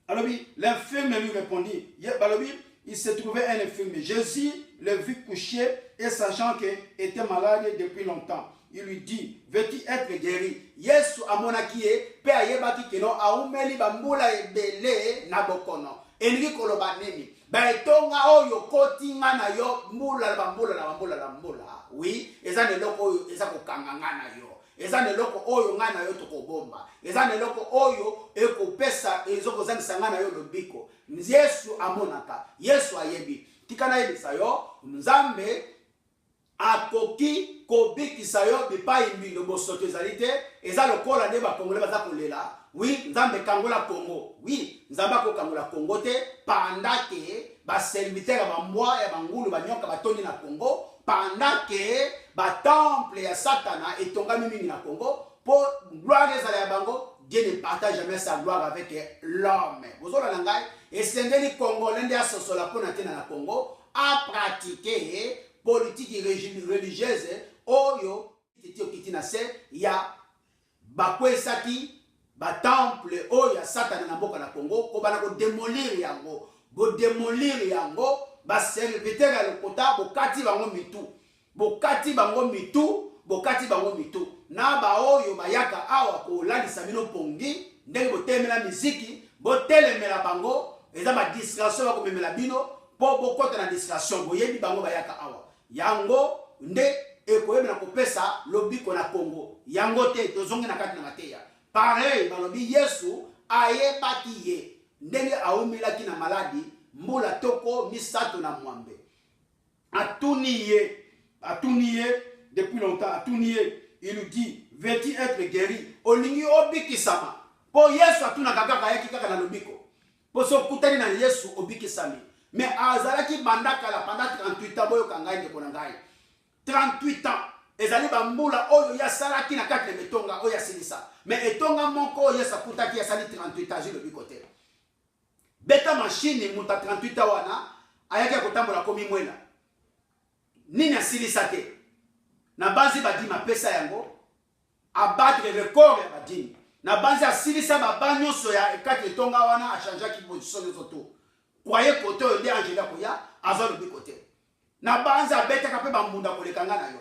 Balobi, l'infirme lui répondit, balobi, il se trouvait un infirme. Jésus le vit couché et sachant qu'il était malade depuis longtemps. Il lui dit, veux-tu être guéri? Yesu amonaki pe ayebaki keno aumeli bambula ebele na bokono. Enri koloba nini? Ba etonga oyo kotinga na yo mbula bambula. Oui, eza ne loko oyo eza kokanganga na yo. Eza ne loko oyo nga na yo tokobomba. Eza ne loko oyo ekopesa ezokozangisa nga na yo lobiko. Yesu amonaka, Yesu ayebi. Tikana yebisa yo, Nzambe akoki kobikisa yo bipai mbino bosoto ezalite, eza lokola nde bakongole baza kolela. Oui, Nzambe kangola Congo. Oui, Nzambe akokangola Congo te, pendant que ba serviteur ya bambwa ya bangulu banyoka batoni na Congo, pendant que ba temple ya Satana etongami mingi na Congo, pour gloire ezala ya bango, Dieu ne partage jamais sa gloire avec l'homme. Vous avez l'angai, et c'est les Congolais qui sont là pour na Congo à pratiquer politique religieuse. Oyo, ya bakwesaki ba temple oyo Satan na boka na Congo, ko bana ko démolir yango, ba serviteur ya lokota bokati bango mitu. Na ba oyo bayaka awa ko lalisa bino pongi ndenge botemela miziki botelemela bango eza ba distraction ba komemela bino po bokota na distraction boyebi bango bayaka awa yango nde ekoyebela kopesa lobiko na Congo yango te tozongi na kati na mateya pareil balobi Yesu ayebaki ye ndenge aumilaki na maladi mbula toko misato na mwambe atuniye depuis longtemps atuniye. Il lui dit, veux-tu être guéri? Olingi obikisama. Po Yesu atuna kaka yaki kaka na lobiko. Po so kutani na Yesu obikisami. Mais azalaki bandaka la pendant 38 ans boyo kangai ndeko na ngai. 38 ans. Ezali bambula oyo ya salaki na kati betonga oyo ya silisa. Mais etonga moko Yesu kutaki ya sali 38 ans lobiko te. Beta machine muta 38 ans wana ayaki kotambola komi mwena. Nini asilisa te. Na banzi badima pesa yango abattre record ya badini na banzi asilisa babanyo so ya ekati etonga wana a changer ki position les autos kwaye koto yo ndi angela koya azolo bi kote na banzi abetaka pe bambunda kolekanga na yo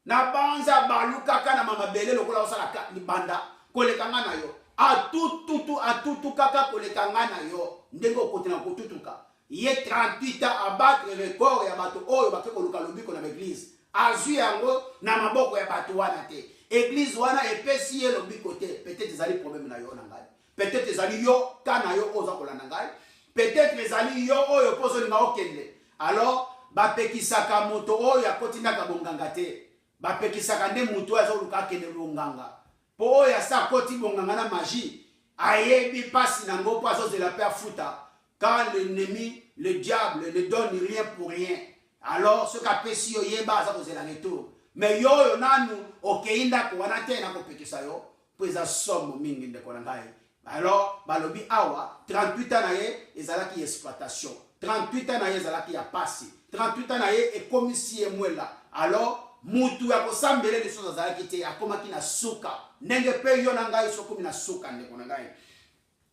na banzi balukaka na mama bele lokola osala libanda kolekanga na yo atutu kaka kolekanga na yo ndenge okote na kotutuka ye 38 ans abattre record ya bato oyo bakeko luka lobiko na l'église azu yango na maboko ya bato wana te église wana epesi ye lobiko te peut-être ezali problème na yo na ngai peut-être ezali yo kana yo oza kolanda ngai peut-être ezali yo oyo pozo linga okende alors bapekisaka moto oyo akotindaka bonganga te bapekisaka nde moto oyo azoluka akende bonganga po oyo asa akoti bonganga na magie ayebi pasi nango po azozela pe afuta quand l'ennemi le diable ne donne rien pour rien. Alors, ce qu'a fait si yo yeba ça cause la retour. Mais yo nanu okeinda ko wana te na ko pekisa yo, pesa somme mingi de ko ngai. Alors, balobi awa 38 ans na ye ezalaki exploitation. 38 ans na ye ezalaki ya pasi. 38 ans na ye e komisi emwela. Alors, mutu ya ko sambele de choses ezalaki te akomaki na suka. Nenge pe yo na ngai sokomi na suka ndeko na ngai.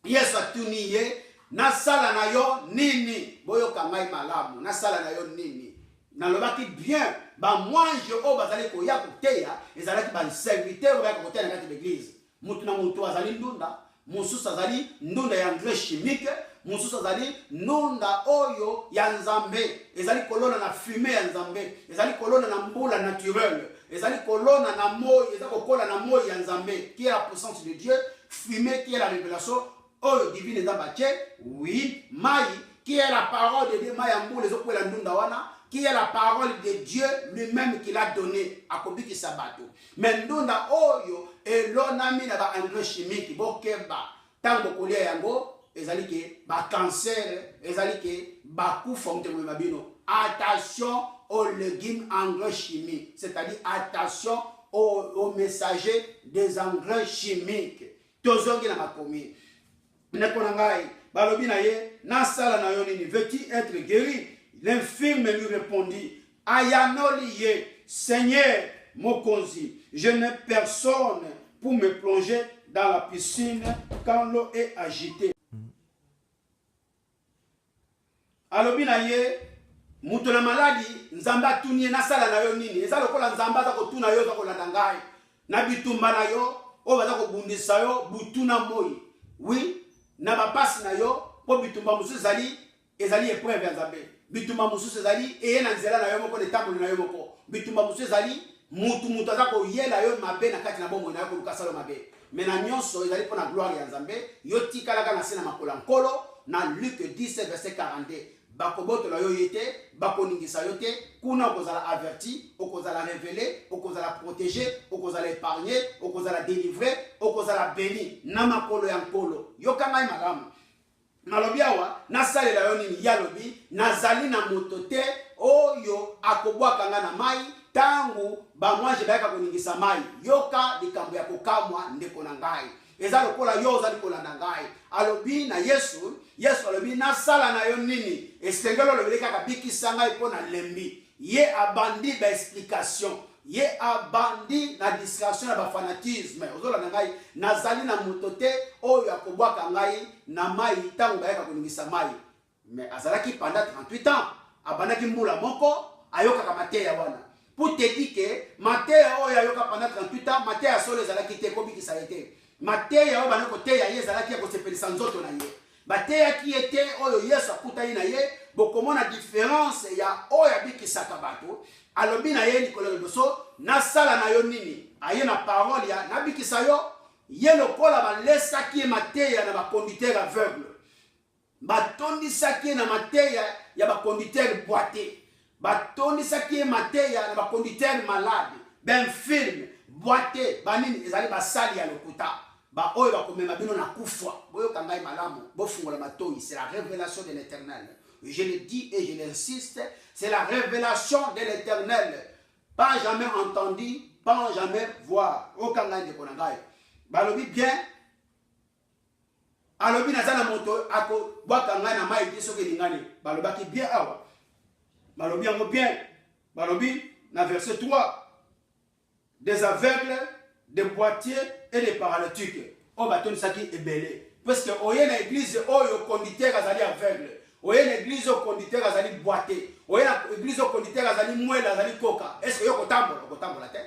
Yesu atuni ye na sala na yo nini boyo kangai malamu na sala na yo nini nalobaki bien ba mwange o bazali koya koteya ezalaki ba serviteur ba koteya na kati l'église mutu na mutu azali ndunda mususu azali ndunda ya engrais chimique, mususu azali ndunda oyo ya nzambe, ezali kolona na fumée ya nzambe, ezali kolona na mbula naturelle, ezali kolona na moi, ezali kokola na moi ya nzambe, qui est la puissance de Dieu, fumée qui est la révélation oyo divine nzambe, oui, mai qui est la parole de Dieu, mai ya mbula ezokwela ndunda wana, qui est la parole de Dieu lui-même qui l'a donné à Kobiki Sabato. Mais ndunda oyo elonami na ba engrais chimique bokeba tango kolia yango ezali ke ba cancer, ezali ke ba kufa mtemwe mabino. Attention aux légumes engrais chimiques, c'est-à-dire attention aux messagers des engrais chimiques. Tozongi na makomi. Nekonangai balobi na ye na sala na yo nini, veux-tu être guéri? L'infirme lui répondit, Ayanoliye, Seigneur Mokonzi, je n'ai personne pour me plonger dans la piscine quand l'eau est agitée. Alobi na ye, mutu na maladi, nzamba tunie na sala na yo nini, eza lokola nzamba za kotuna yo za kolanda ngai, na bitumba na yo, o baza kobundisa yo, butuna moi. Oui, na bapasi na yo, po bitumba musu ezali épreuve ya nzambe. Bitumba mususu ezali eye na nzela na yo moko de tamboli na yo moko. Bitumba mususu ezali mutu aza koyela yo mabe na kati na bomoi na yo koluka sala mabe. Mais na nyonso ezali pona gloire ya nzambe, yo tikalaka na se na makolo nkolo na Luc 10 verset 42. Bakobotola yo yete, bakoningisa yo te, kuna okozala averti, okozala révélé, okozala protégé, okozala épargné, okozala délivré, okozala béni na makolo ya nkolo. Yo kanga malamu. Nalobi awa nasalela yo nini yalobi nazali na moto te oyo akobwaka nga na mai tangu bamwaje bayaka koningisa mai yoka likambo ya kokamwa ndeko na ngai eza lokola yo ozali kolanda ngai alobi na Yesu alobi nasala na yo nini esengelo lobele kaka bikisa ngai mpo na lembi ye abandi ba explication ye abandi na distraction na ba fanatisme ozola na ngai nazali na moto te oyo akobwaka ngai na mai tango bayaka koningisa mai. Mais azalaki pendant 38 ans abandaki mbula moko ayokaka mateya wana pour te dire que mateya oyo ayoka pendant 38 ans mateya solo ezalaki te kobikisa ye te mateya oyo banako teya ye ezalaki ya kosepelisa nzoto na ye bateyaki ye te oyo Yesu akutani na ye bokomona différence ya oyo abikisaka bato alobi na ye likolo liboso nasala na yo nini aye na parole ya nabikisa yo ye lokola balesaki ye mateya na baconducteur aveugle batondisaki ye na mateya ya baconducteur boité batondisaki ye mateya na baconducteur malade benfirme boité banini ezali basali ya lokuta ba oyo bakomema bino na kufa boyoka ngai malamu bofungola matoi. C'est la révélation de l'Éternel. Je le dis et je l'insiste, c'est la révélation de l'Éternel. Pas jamais entendu, pas jamais voir. Aucun gagne de konangai. Balobi bien. Alobi nazana moto ako bwaka ngai na mai te soki lingani. Balobaki bien awa. Balobi yango bien. Balobi na verset 3. Des aveugles, des boitiers et des paralytiques. O baton saki ebele. Parce que oye na église oyo conducteur azali aveugle. Oye na église au conducteur azali boité. Oye na église au conducteur azali mwela azali koka. Est-ce que yo kotambola te?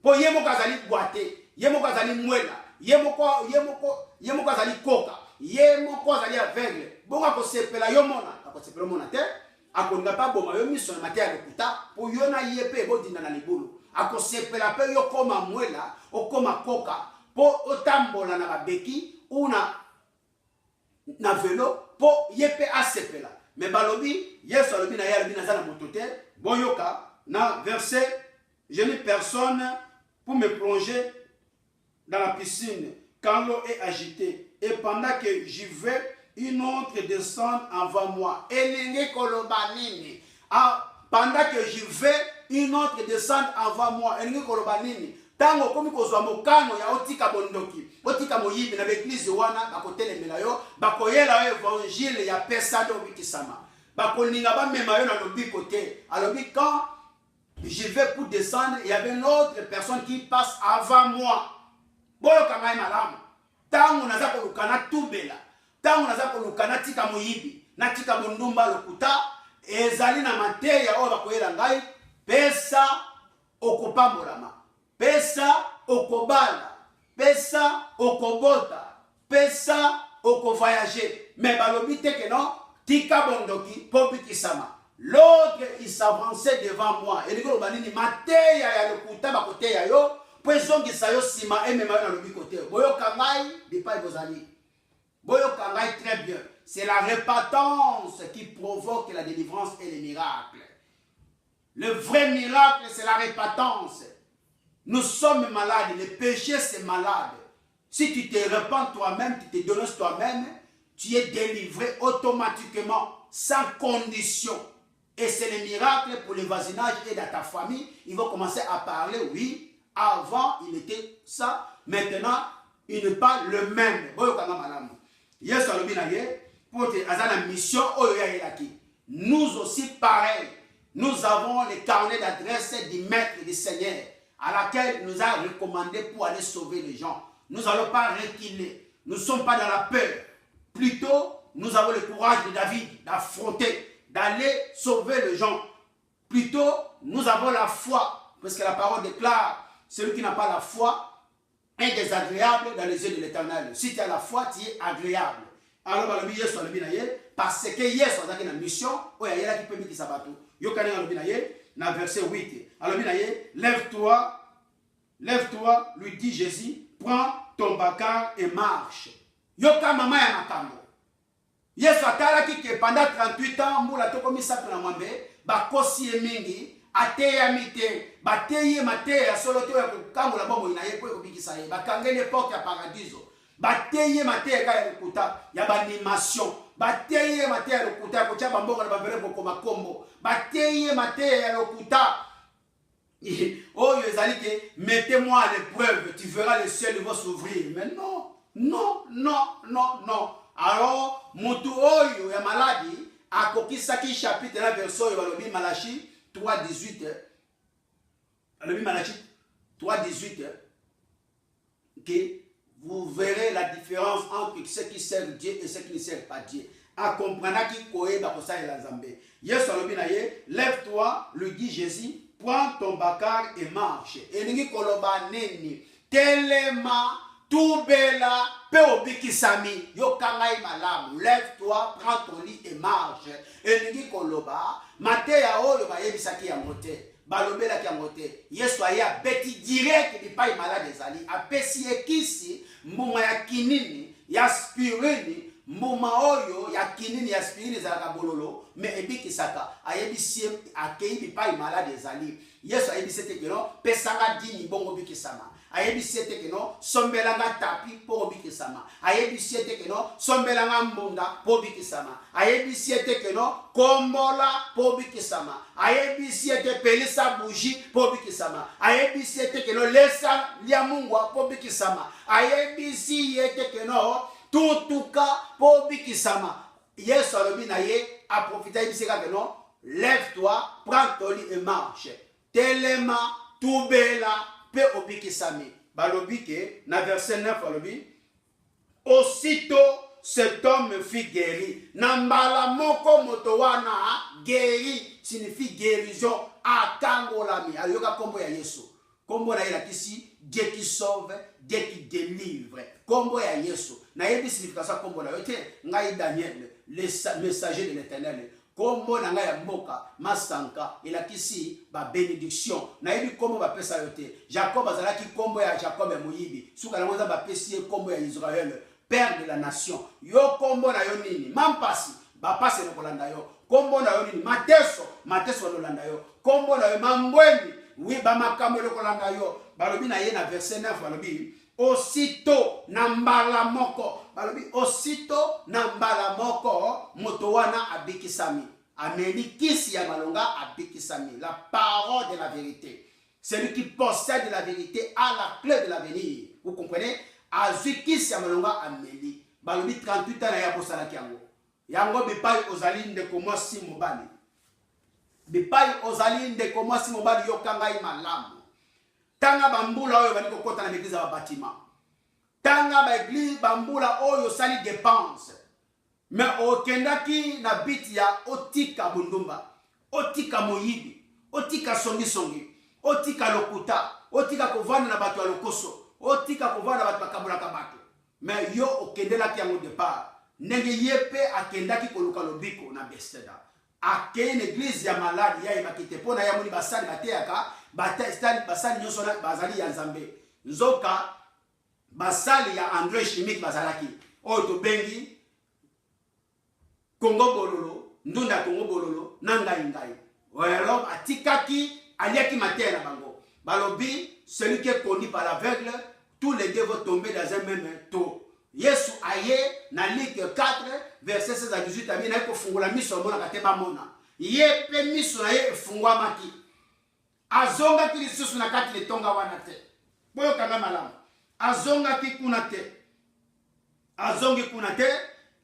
Po ye moko azali boité, ye moko azali mwela, ye moko azali koka, ye moko azali aveugle. Bonga ko sepela yo mona, ko sepela mona te. Akonga pa boma yo miso na matia lokuta, po yo na ye pe bodinda na libulu. Ako sepela pe yo koma mwela, okoma koka, po otambola na babeki una na vélo po yepe asepela. Mais balobi Yesu alobi na ye alobi nazana motote boyoka na verset je n'ai personne pour me plonger dans la piscine quand l'eau est agitée et pendant que j'y vais une autre descend avant moi elenge koloba nini pendant que j'y vais une autre descend avant moi elenge koloba nini tango komi kozwa mokano ya otika bondoki otika moyibi na l'église wana bakotelemela yo bakoyela yo évangile ya pesa ndo bikisama bakolinga bamema yo na lobiko te alobi quand je vais pour descendre il y avait une autre personne qui passe avant moi boyoka ngai malamu tango naza kolukana tubela tango naza kolukana tika moyibi na tika bondumba lokuta ezali na mateya oyo bakoyela ngai pesa okopambolama pesa okobala pesa okobota pesa oko voyager mais balobi te que non tika bondoki po bikisama. L'autre il s'avançait devant moi et likolo banini mateya ya lokuta bakoteya yo po ezongisa yo sima emema yo na lobi kote boyoka ngai bipai bozali boyoka ngai très bien. C'est la répentance qui provoque la délivrance et les miracles. Le vrai miracle, c'est la répentance. Nous sommes malades. Le péché, c'est malade. Si tu te repens toi-même, tu te donnes toi-même, tu es délivré automatiquement, sans condition. Et c'est le miracle pour le voisinage et dans ta famille. Ils vont commencer à parler, oui, avant, il était ça. Maintenant, il n'est pas le même. Yes, pour la mission, nous aussi pareil. Nous avons le carnet d'adresse du maître du Seigneur à laquelle nous a recommandé pour aller sauver les gens. Nous n'allons pas reculer. Nous ne sommes pas dans la peur. Plutôt, nous avons le courage de David d'affronter, d'aller sauver les gens. Plutôt, nous avons la foi. Parce que la parole déclare, celui qui n'a pas la foi est désagréable dans les yeux de l'Éternel. Si tu as la foi, tu es agréable. Alors, parce que Yesu a une mission, il y a qui peut sabato. Yokane na verset 8. Alors, lève-toi, lève-toi, lui dit Jésus, prends ton bâtard et marche. Yoka mama ya makambo. Yesu atalaki que pendant 38 ans, mula toko misato na mwambe, bakosi emingi, ateya mite, bateye mateya solo te ya kukambo la bombo inaye kwe kubikisa ye, bakangele porte ya paradiso. Bateye mateya kaya kukuta ya banimation. Bateye mateya ya kukuta ya kucha bambonga na bambere bokoma kombo. Bateye mateya ya kukuta. Oh, mettez-moi à l'épreuve, tu verras les cieux vont s'ouvrir. Mais non, non, non, non, non. Alors, mutu oyo ya maladi, akokisaki chapitre la verso yo balobi Malachi 3:18. Balobi Malachi 3:18 que vous verrez la différence entre ceux qui servent Dieu et ceux qui ne servent pas Dieu. A comprendre qui koyeba ko sa la Nzambe. Yesu alobi na ye, lève-toi, lui dit Jésus, prends ton bâtard et marche. Et ningi koloba neni, telema Toubela, pe obikisami, yokangai malamu, lève-toi, prends ton lit et marche. Et ningi koloba, mateya oyo ba yebisaki ya mote, balobela ki ya mote. Yesu aya beti direct di pa malade ezali, apesi ekisi, mbuma ya kinini, ya aspirine, mbuma oyo ya kinini ya aspirine zalaka bololo, me ebikisaka, ayebisi akei di pa malade ezali. Yesu ayebisi te keno, pesanga dini bongo bikisama. Ayebisi ete keno sombelanga tapi po bikisama. Ayebisi ete keno sombelanga mbunda po bikisama. Ayebisi ete keno kombola po bikisama. Ayebisi ete pelisa bougie po bikisama. Ayebisi ete keno lesa lia mungwa po bikisama. Ayebisi ete keno tutuka po bikisama. Yesu alobi na ye a profité ayebisi keno lève-toi, prends ton lit et marche. Telema tubela pe obikisami. Balobike, na verset 9, alobi, aussitôt cet homme fut guéri. Nambala moko motowana guéri signifie guérison akangolami. Ayoka kombo ya Yesu. Kombo na ila kisi, Dieu qui sauve, Dieu qui délivre. Kombo ya Yesu. Na yebi signification kombo na yote, ngai Daniel, le messager de l'Éternel. Kombo na ya mboka masanka ilakisi ba bénédiction na yebi kombo ba pesa yote. Jacob azalaki kombo ya Jacob ya moyibi suka na mwanza ba pesi kombo ya Israël, père de la nation. Yo kombo na yo nini mampasi ba pase no kolanda yo. Kombo na yo nini mateso no landa yo. Kombo na yo mambweni wi ba makambo no kolanda yo. Balobi na ye na verset 9 balobi aussitôt nambala moko balobi aussitôt nambala moko motowana abikisami ameli kisi ya malonga abikisami. La parole de la vérité, celui qui possède la vérité a la clé de l'avenir. Vous comprenez? Azui kisi ya malonga ameli balobi 38 ans ya bosala kiango yango bipai ozali ndeko mwasi mobali bipai ozali ndeko mwasi mobali yokangai malamu. Tanga bambula oyo bali kokota na l'église ya bâtiment. Tanga ba église bambula oyo sali dépense. Mais okendaki na biti ya otika bundumba, otika moyibi, otika songi, otika lokuta, otika kovana na bato ya lokoso, otika kovana na bato bakabula kabato. mais yo okendelaki yango départ ndenge ye pe akendaki koluka lobiko na Bethesda akei une église ya malade ya yebaki te mpo na ya moni basali bateyaka basali nyonso bazali ya Nzambe nzoka basali ya André Chimique bazalaki oyo tobengi Congo Bololo ndunda Congo Bololo na ngai alors atikaki aliaki mateya na bango balobi celui qui est conduit par l'aveugle tous les deux vont tomber dans un même taux. Yesu aye na Luc 4 verset 16 à 18 ami na ko fungula miso mona kateba mona ye pe miso na ye fungwa maki azonga ki lisusu na kati le tonga wana te boyo kanga malamu azonga ki kuna te azongi kuna te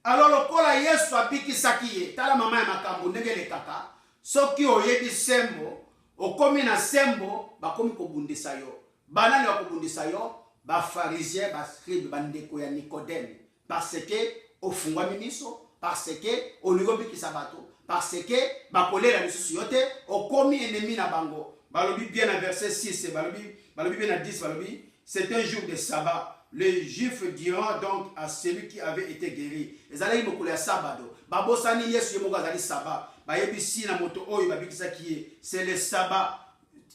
alors lokola Yesu abikisaki ye tala mama ya makambo ndenge le kaka soki oyebi sembo okomi na sembo bakomi kobundisa yo banani bakobundisa yo ba pharisien ba scribe bandeko ya Nicodème parce que ofungwami miso parce que oligobikisa bato parce que bakolela lisusu yote okomi ennemi na bango balobi bien na verset 6 balobi bien na 10 balobi c'est un jour de sabbat les juifs diront donc à celui qui avait été guéri ezalaki mokolo ya sabado babosani Yesu ye moko azali sabbat bayebisi na moto oyo babikisaki ye c'est le sabbat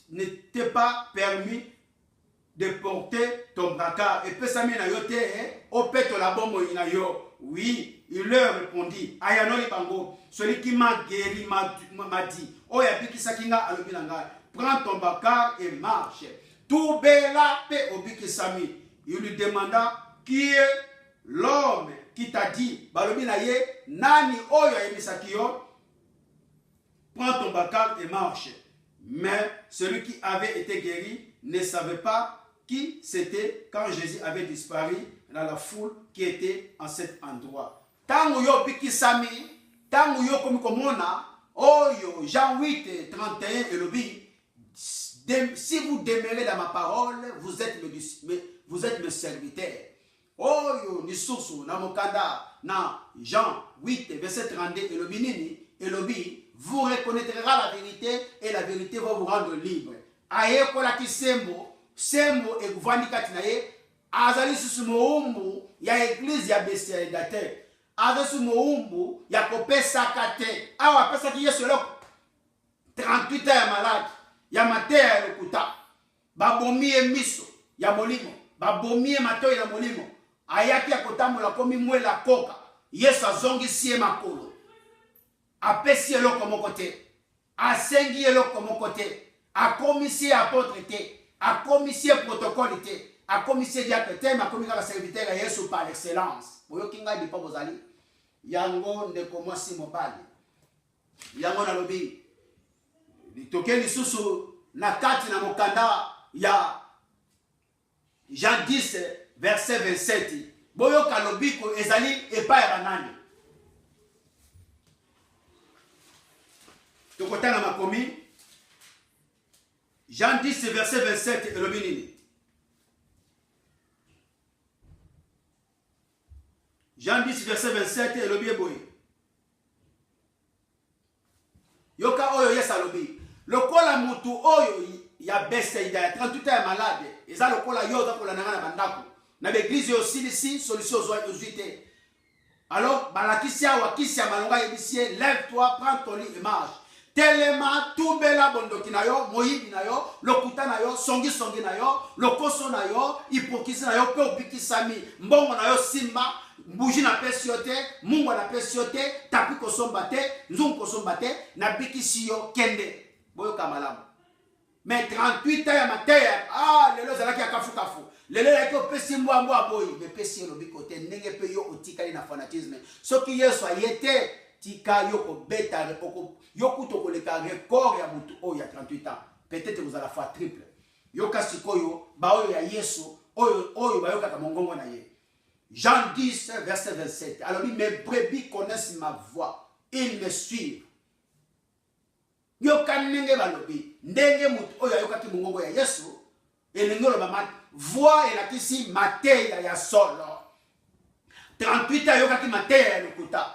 n'était pas permis de porter ton brancard. Et puis ça m'a dit, au pète la bombe yo. Oui, il leur répondit, Ayano Libango, celui qui m'a guéri m'a dit, oh yabi kisakinga alobinanga, prends ton brancard et marche. Tout bela pe obikisami. Il lui demanda qui est l'homme qui t'a dit, balobinaye nani oyo yebisakio, prends ton brancard et marche. Mais celui qui avait été guéri ne savait pas qui c'était quand Jésus avait disparu dans la foule qui était en cet endroit. Tango yo bikisami, tango yo komi komona, oyo Jean 8, 31 elobi, si vous demeurez dans ma parole, vous êtes mes serviteurs. Oyo ni source na mokanda na Jean 8 verset 32 elobi nini, elobi, vous reconnaîtrez la vérité et la vérité va vous rendre libre. Aye kola kisembo sembo ekuvandi kati na ye azali susu moumbu ya église ya Bethesda te azali susu moumbu ya kopesaka te awa apesaki Yesu eloko 38 ans ya malade ya mateya ya lokuta babomi ye miso ya molimo babomi ye matoyi na molimo ayaki ya kotambola komi mwela koka Yesu azongisi ye makolo apesi eloko moko te asengi eloko moko te akomisi apôtre te a commissie protocole était a commissie diacre te ma commis ka serviteur ya Yesu par excellence boyo kinga di pa bozali yango ndeko mwasi mobali yango na lobi litokeli susu na kati na mokanda ya Jean 10 verset 27 boyo kalobiko ezali epa ya banani tokotanga makomi Jean 10, verset 27, et le minini. Jean 10, verset 27, et le bieboui. Yoka oyo yesa lobi. Lokola mutu oyo ya Bethesda ya 38 ans malade. Eza lokola yoza kola nanga na bandako. Na l'église aussi ici, solution aux usuité. Alors, balakisia wakisia malonga yebisie, lève-toi, prends ton lit et marche. Tellement tout bela bondoki na yo, moyibi na yo, lokuta na yo, songi na yo, lokoso na yo, hypocrisie na yo, pe obikisami, mbongo na yo simba, mbuji na pesi yo te, mungu na pesi yo te, tapi kosomba te, nzungu kosomba te, na bikisi yo kende. Boyo kamalamu. Mais 38 ans ya mateya, lelo zalaki ya kafu kafu. Lelo yaki opesi mbwa boyi, me pesi yo lobiko te, ndenge pe yo otikali na fanatisme. Soki Yesu ayete, tika yoko beta yoko tokoleka record ya mutu oyo ya 38 ans peut-être vous allez faire triple yoka sikoyo ba oyo ya Yesu oyo ba yoka kamongongo na ye Jean 10 verset 27 alors mes brebis connaissent ma voix ils me suivent yoka ndenge balobi ndenge mutu oyo yoka ki mongongo ya Yesu elengolo ba mat voix elakisi mateya ya solo 38 ans yoka ki mateya ya lokuta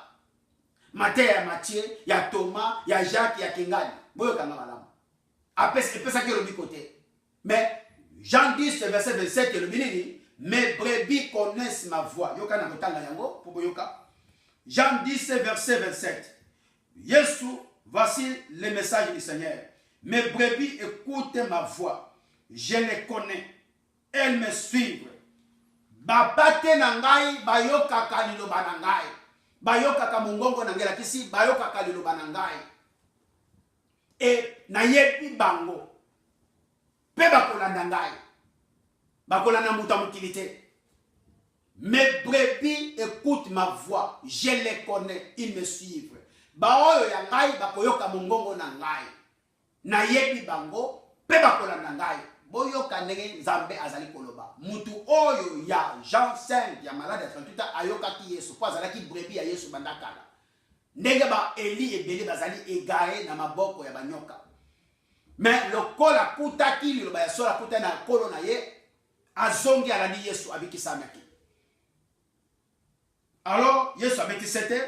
mateya ya Matthieu, ya Thomas, ya Jacques, ya Kingani. Boyo kanga malamu. Apesa ki lobi kote. Mais Jean 10 verset 27 le binini Mes brebis connaissent ma voix. Yoka na kotanga yango, pour yoka. Jean 10, verset 27. Yesu, voici le message du Seigneur. Mes brebis écoutent ma voix. Je les connais. Elles me suivent. Bapate na ngai, bayoka kaliloba na ngai. Bayoka kamungongo na ngela kisi, bayoka kaliloba na ngai. Et na yebi bango. Pe bakolanda ngai. Bakolanda muta mukilite. Mes brebis écoutent ma voix. Je les connais. Ils me suivent. Baoyo ya ngai bakoyoka mungongo na ngai. Na yebi bango. Pe bakolanda ngai. Boyoka ndenge Nzambe azali koloba. Mutu oyo ya Jean 5 ya malade ya 38 ayoka ki Yesu. Po azalaki brebis ya Yesu bandakala. Ndenge ba Eli ebele bazali égaré na maboko ya banyoka. Mais lokola kutaki liloba ya sola kuta na kolo na ye azongi alandi Yesu abikisamaki. Alors Yesu abikisete,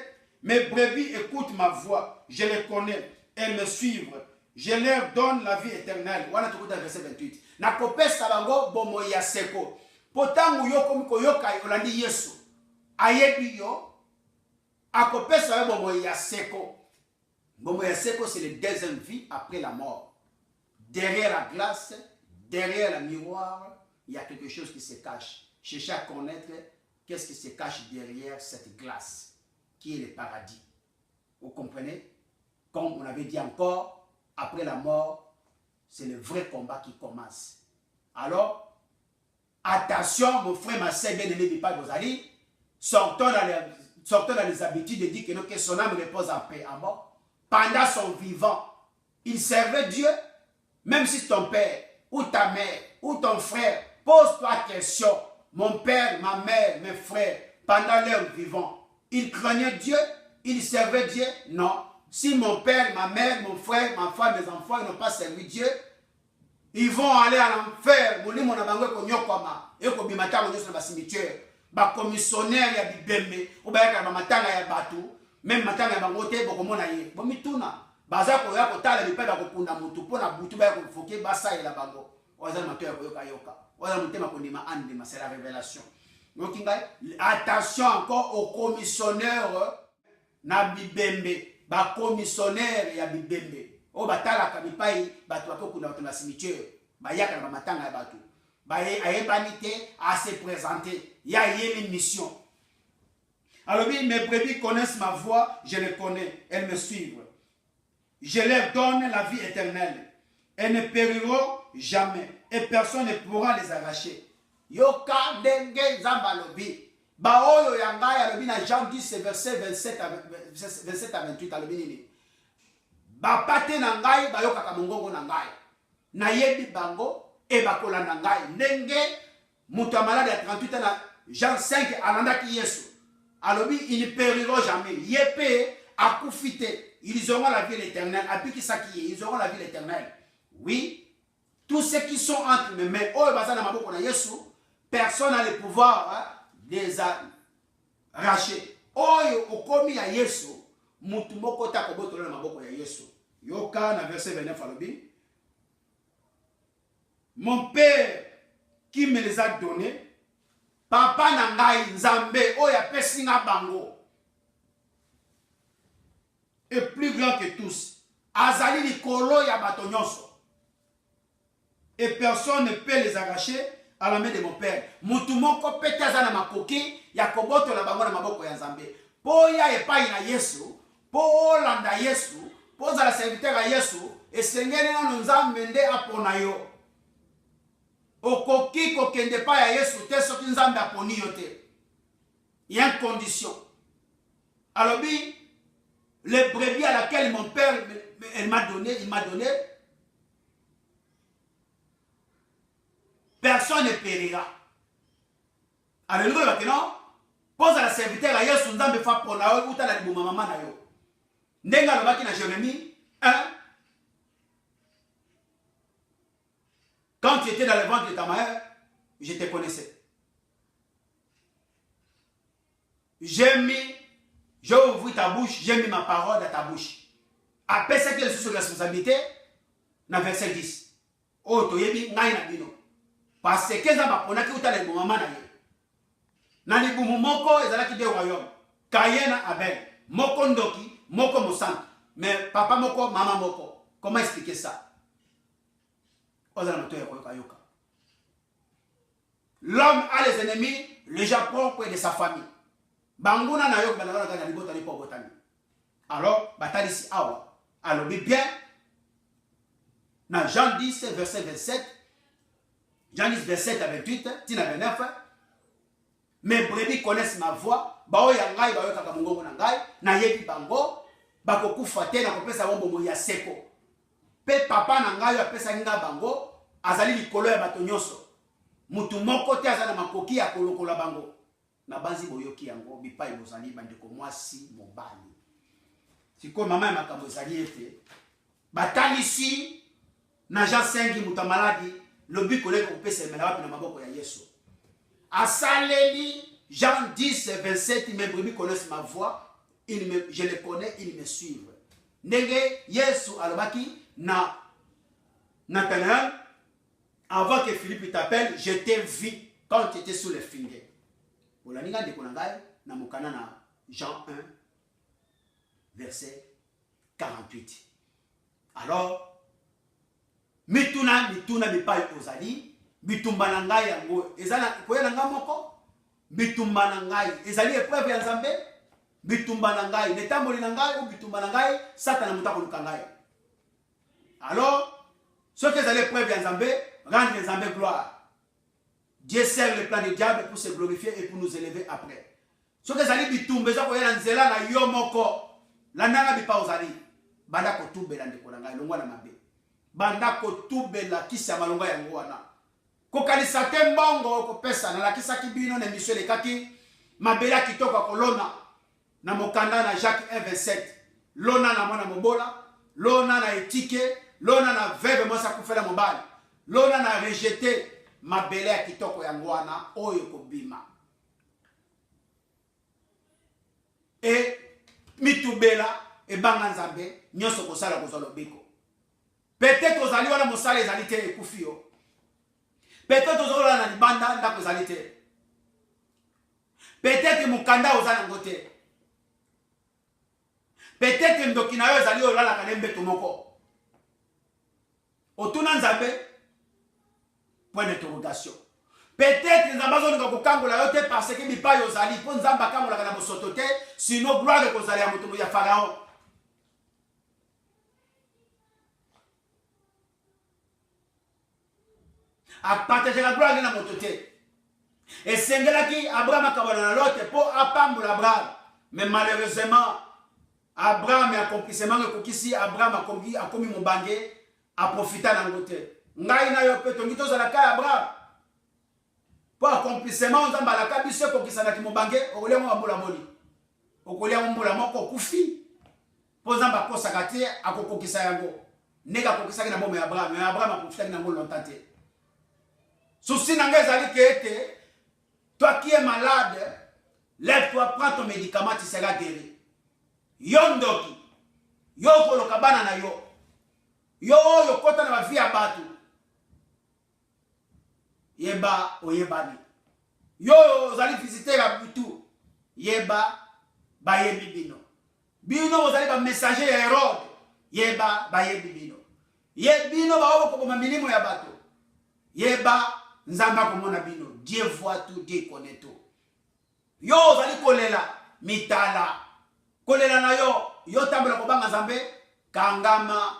mes brebis écoutent ma voix, je les connais, elles me suivent. Je leur donne la vie éternelle. Wana tukuta verset 28. Na kopesa bango bomo ya seko. Potangu yoko miko yoka olandi Yesu. Ayebi yo. Akopesa bomo ya seko. Bomo ya seko c'est le deuxième vie après la mort. Derrière la glace, derrière le miroir, il y a quelque chose qui se cache. Cherchez à connaître qu'est-ce qui se cache derrière cette glace, qui est le paradis. Vous comprenez? Comme on avait dit encore, après la mort, c'est le vrai combat qui commence. Alors, attention, mon frère, ma sœur, bien aimé, pas Rosali, sortons dans les habitudes de dire que son âme repose en paix, en mort. Pendant son vivant, il servait Dieu. Même si ton père, ou ta mère, ou ton frère, pose-toi question. Mon père, ma mère, mes frères, pendant leur vivant, ils craignaient Dieu, ils servaient Dieu? Non. Si mon père, ma mère, mon frère, ma femme, mes enfants, ils n'ont pas servi Dieu, ils vont aller à l'enfer. Ba commissionnaire ya bibembe, ou ba ya matanga ya batu, même matanga ya bangote, bokomona ye. Bomituna. Baza ko ya ko tala bipa ba ko kunda mutu pona butu ba ko foke basa ila bango. Oza matoya ko yoka yoka. Oza mutema ko ndima ande c'est la révélation. Donc attention encore aux commissionnaires na bibembe, ba commissionnaire ya bibembe. O batala ka bipai batu ba ko kunda na cimetière. Ba yaka na matanga ya batu. Ba ayebanité à se présenter. Il y a une mission. Alors oui, mes brebis connaissent ma voix, je les connais, elles me suivent. Je leur donne la vie éternelle. Elles ne périront jamais. Et personne ne pourra les arracher. Yoka denge zambalobi. Baoyo yanga yalobi na Jean 10 verset 27 à 28 alobi nini. Bapate na ngai bayoka kamongongo na ngai. Na yebi bango e bakola na ngai. Ndenge mutu malade ya 38 na Jean 5 alandaki Yesu. Alobi ils ne périront jamais. Yepe akufite. Ils auront la vie éternelle. Ils auront la vie éternelle. Oui. Tous ceux qui sont entre mes mains, personne n'a le pouvoir les arracher. Oyo okomi ya Yesu, mutu moko ta koboto na maboko ya Yesu. Yoka na verset 29 alobi. Mon père qui me les a donnés, papa na ngai Nzambe oya pesinga bango. Et plus grand que tous. Azali likolo ya bato nyonso. Et personne ne peut les arracher à la main de mon père. Mutu moko pete azana makoki ya koboto la bango na maboko ya Nzambe. Po ya epai na Yesu, po landa Yesu, po za la serviteur ya Yesu, esengene na Nzambe nde apona yo. Okoki kokende pa ya Yesu te soki Nzambe aponi yo te. Il y a une condition. Alors bi les brebis à laquelle mon père il m'a donné, personne ne périra. Alléluia maintenant. Pose à la serviteur à Yesu Nzambe fa pona yo uta la libuma mama na yo. Ndenga lobaki na Jérémie 1. Quand tu étais dans le ventre de ta mère, je te connaissais. J'ai ouvert ta bouche, j'ai mis ma parole dans ta bouche. Après ça, quelle est sur responsabilité? Dans verset 10. Oh, tu yebi ngai na bino. parce que Nzambe on a ki utale maman na ye. Na libumu moko ezalaki de royaume. Caïn Abel, moko ndoki, moko mosantu. Mais papa moko, maman moko. Comment expliquer ça? L'homme a les ennemis, le Japon près de sa famille. Banguna na yok balana na libota ni po botani. Alors, batali si awa. Alors bien dans Jean 10 verset 27, Jean 10 verset 28, tina 29. Mes brebis connaissent ma voix, bao ya ngai bao kaka mongongo na ngai, na yebi bango, bako kufa te na kopesa bombo ya seko. Pe papa na ngai apesa nga bango, azali likolo ya bato nyonso. Mutu moko te azana makoki ya kolokola bango. Na banzi boyoki yango bipai bozali bandeko mwasi mobali. Siko mama ya makambo ezali ete batalisi na Jean 5 muta maladi lobi koleka kopesa emela wapi na maboko ya Yesu. Asaleli Jean 10 27, mes brebis connaissent ma voix, je les connais, ils me suivent. Nenge Yesu alobaki na Nathanaël, avant que Philippe t'appelle, je t'ai vu quand tu étais sous les figuiers. Olaninga de konangai na mokana na Jean 1 verset 48. Alors mituna bipai ozali bitumba na ngai yango ezala koyela nga moko bitumba na ngai ezali épreuve ya Nzambe bitumba na ngai netamboli na ngai ou bitumba na ngai Satan mutako luka ngai. Alors ce que ezali épreuve ya Nzambe rendre Nzambe gloire. Dieu sert le plan du diable pour se glorifier et pour nous élever après. Ce que ezali bitumba za koyela nzela na yo moko landanga bipa ozali banda ko tubela ndeko na ngai longwa na mabe banda ko tubela kisa malonga yango wana. Kokalisa te mbongo kopesa na lakisa kibino na misio lekaki mabela kitoko kolona na mokanda na Jacques 1:27 lona na mwana mobola lona na etike lona na veve mosa kufela mobali lona na rejeter mabela ya kitoko ya ngwana oyo kobima e mitubela e banga Nzambe nyonso kosala kozalo biko peut-être ozali wana mosala ezali te ekufio. Peut-être ozala na libanda ndako ezali te. Peut-être mukanda ozala ngote. Peut-être ndoki na yo ezali olala kana mbeto moko. Otuna Nzambe point d'interrogation. Peut-être Nzambe azolinga kokangola yo te parce que bipai ozali po Nzambe akangola kana bosoto te sinon gloire kozali ya moto ya Pharaon. A partager la gloire na motote. Et sengelaki Abraham akabana na lote po apambola Abraham. Mais malheureusement Abraham a accomplissement que kokisi Abraham a commis mon bange a profiter na ngote. Ngai na yo peto ngito za la ka Abraham. Po accomplissement nzamba la ka biso kokisa na ki mon bange okolia mo mbola moni. Okolia mo mbola moko kufi. Po nzamba ko sakati akokokisa yango. Nega kokisa na bombe Abraham, mais Abraham a profiter na ngolo longtemps. Souci n'a pas été, toi qui es malade, lève-toi, prends ton médicament, tu seras guéri. Yondoki, yo kolokabana na yo, yo kota na vie abatu, yeba oyebani, yo zali visiter la butu, yeba bayebi bino, bino zali ba messager ya Hérode, yeba bayebi bino, yebino ba oko ko mamilimo ya bato, yeba Nzamba komona bino. Dieu voit tout, Dieu connaît tout. Yo zali kolela mitala. Kolela na yo tambola kobanga Nzambe kangama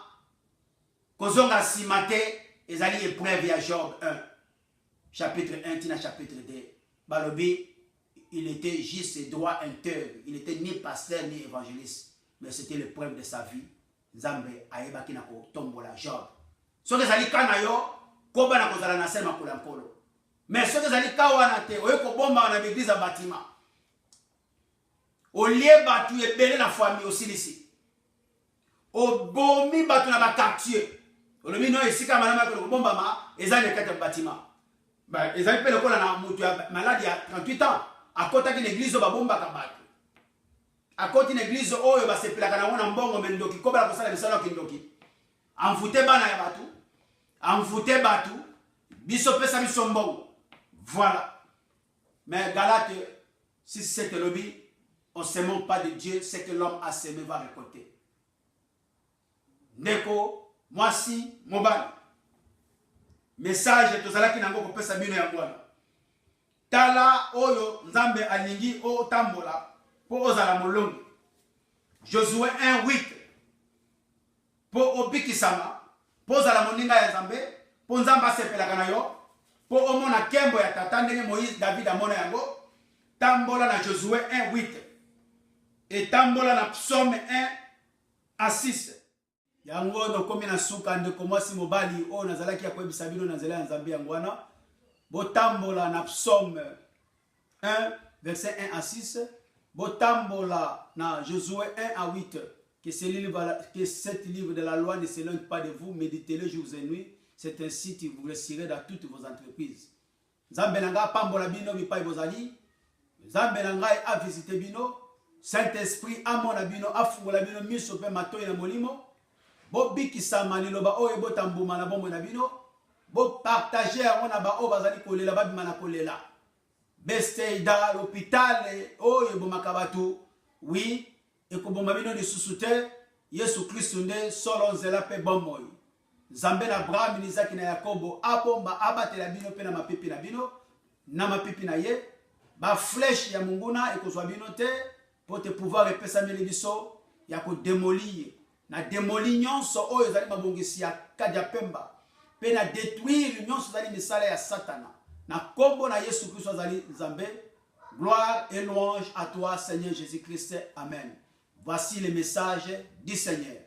kozonga simate ezali épreuve ya Job 1 chapitre 1 tina chapitre 2. Balobi il était juste et droit intègre. Il n'était ni pasteur ni évangéliste, mais c'était l'épreuve de sa vie. Nzambe ayebaki na ko tombola Job. So que zali kana yo koba na kozala na sema kula nkolo. Mais ce que zali kawana te oye ko bomba na l'église à bâtiment. Au lieu batu ebele na famille aussi ici. Au bomi batu na ba quartier. Au lieu no esika malama ko bomba ma ezali kata bâtiment. Ba ezali pele ko na mutu ya malade ya 38 ans. Akota ki l'église ba bomba ka batu. Akoti na église oyo ba sepelaka na wona mbongo mendoki ko ba ko sala bisala kindoki. Amfute bana ya batu. Amfute batu Biso pesa biso mbongo. Voilà. Mais Galate 6-7 lobby, on ne se moque pas de Dieu, ce que l'homme a semé va récolter. Ndeko, moi si, mobile. Message, tozalaki nango kopesa bino ya bwana. Tala oyo nzambe alingi o tambola po ozala molongi. Josué 1:8. Po obikisama, po ozala moninga ya nzambe, po nzambe asepelaka na yo, po omona kembo ya tata ndenge Moïse David amona yango. Tambola na Josué 1:8. Et tambola na Psaume 1:6. Yango no komi na suka ndeko mwasi mobali o nazalaki ya koyebisa bino na nzela ya nzambe yango wana. Botambola na Psaume 1, verset 1-6. Botambola na Josué 1:8. Que cet livre de la loi ne s'éloigne pas de vous. Méditez-le jours et nuits. C'est ainsi que vous réussirez dans toutes vos entreprises. Nzambe nanga pambola bino bipai bozali. Nzambe nanga a visité bino. Saint-Esprit a mona bino afungola bino miso pe matoyi na molimo. Bo bikisama liloba oyo botambuma na bombo na bino. Bo partager yango na ba o bazali kolela babima na kolela. Besteida l'hôpital oyo bomaka bato. Oui, et koboma bino lisusu te. Yesu Kristo nde solo nzela pe bomoi. Nzambe na Abraham, Isaac na Yakobo abomba abatela bino pe na mapipi na bino. Na mapipi na ye. Ba flèche ya munguna ekozwa bino te. Pour te pouvoir repesa mele biso ya ko démolir. Na démolir nyonso oyo zali mabongisi ya kadia pemba. Pe na détruire nyonso zali misala ya Satana. Na kombo na Yesu Christ zali Nzambe. Gloire et louange à toi Seigneur Jésus-Christ. Amen. Voici le message du Seigneur.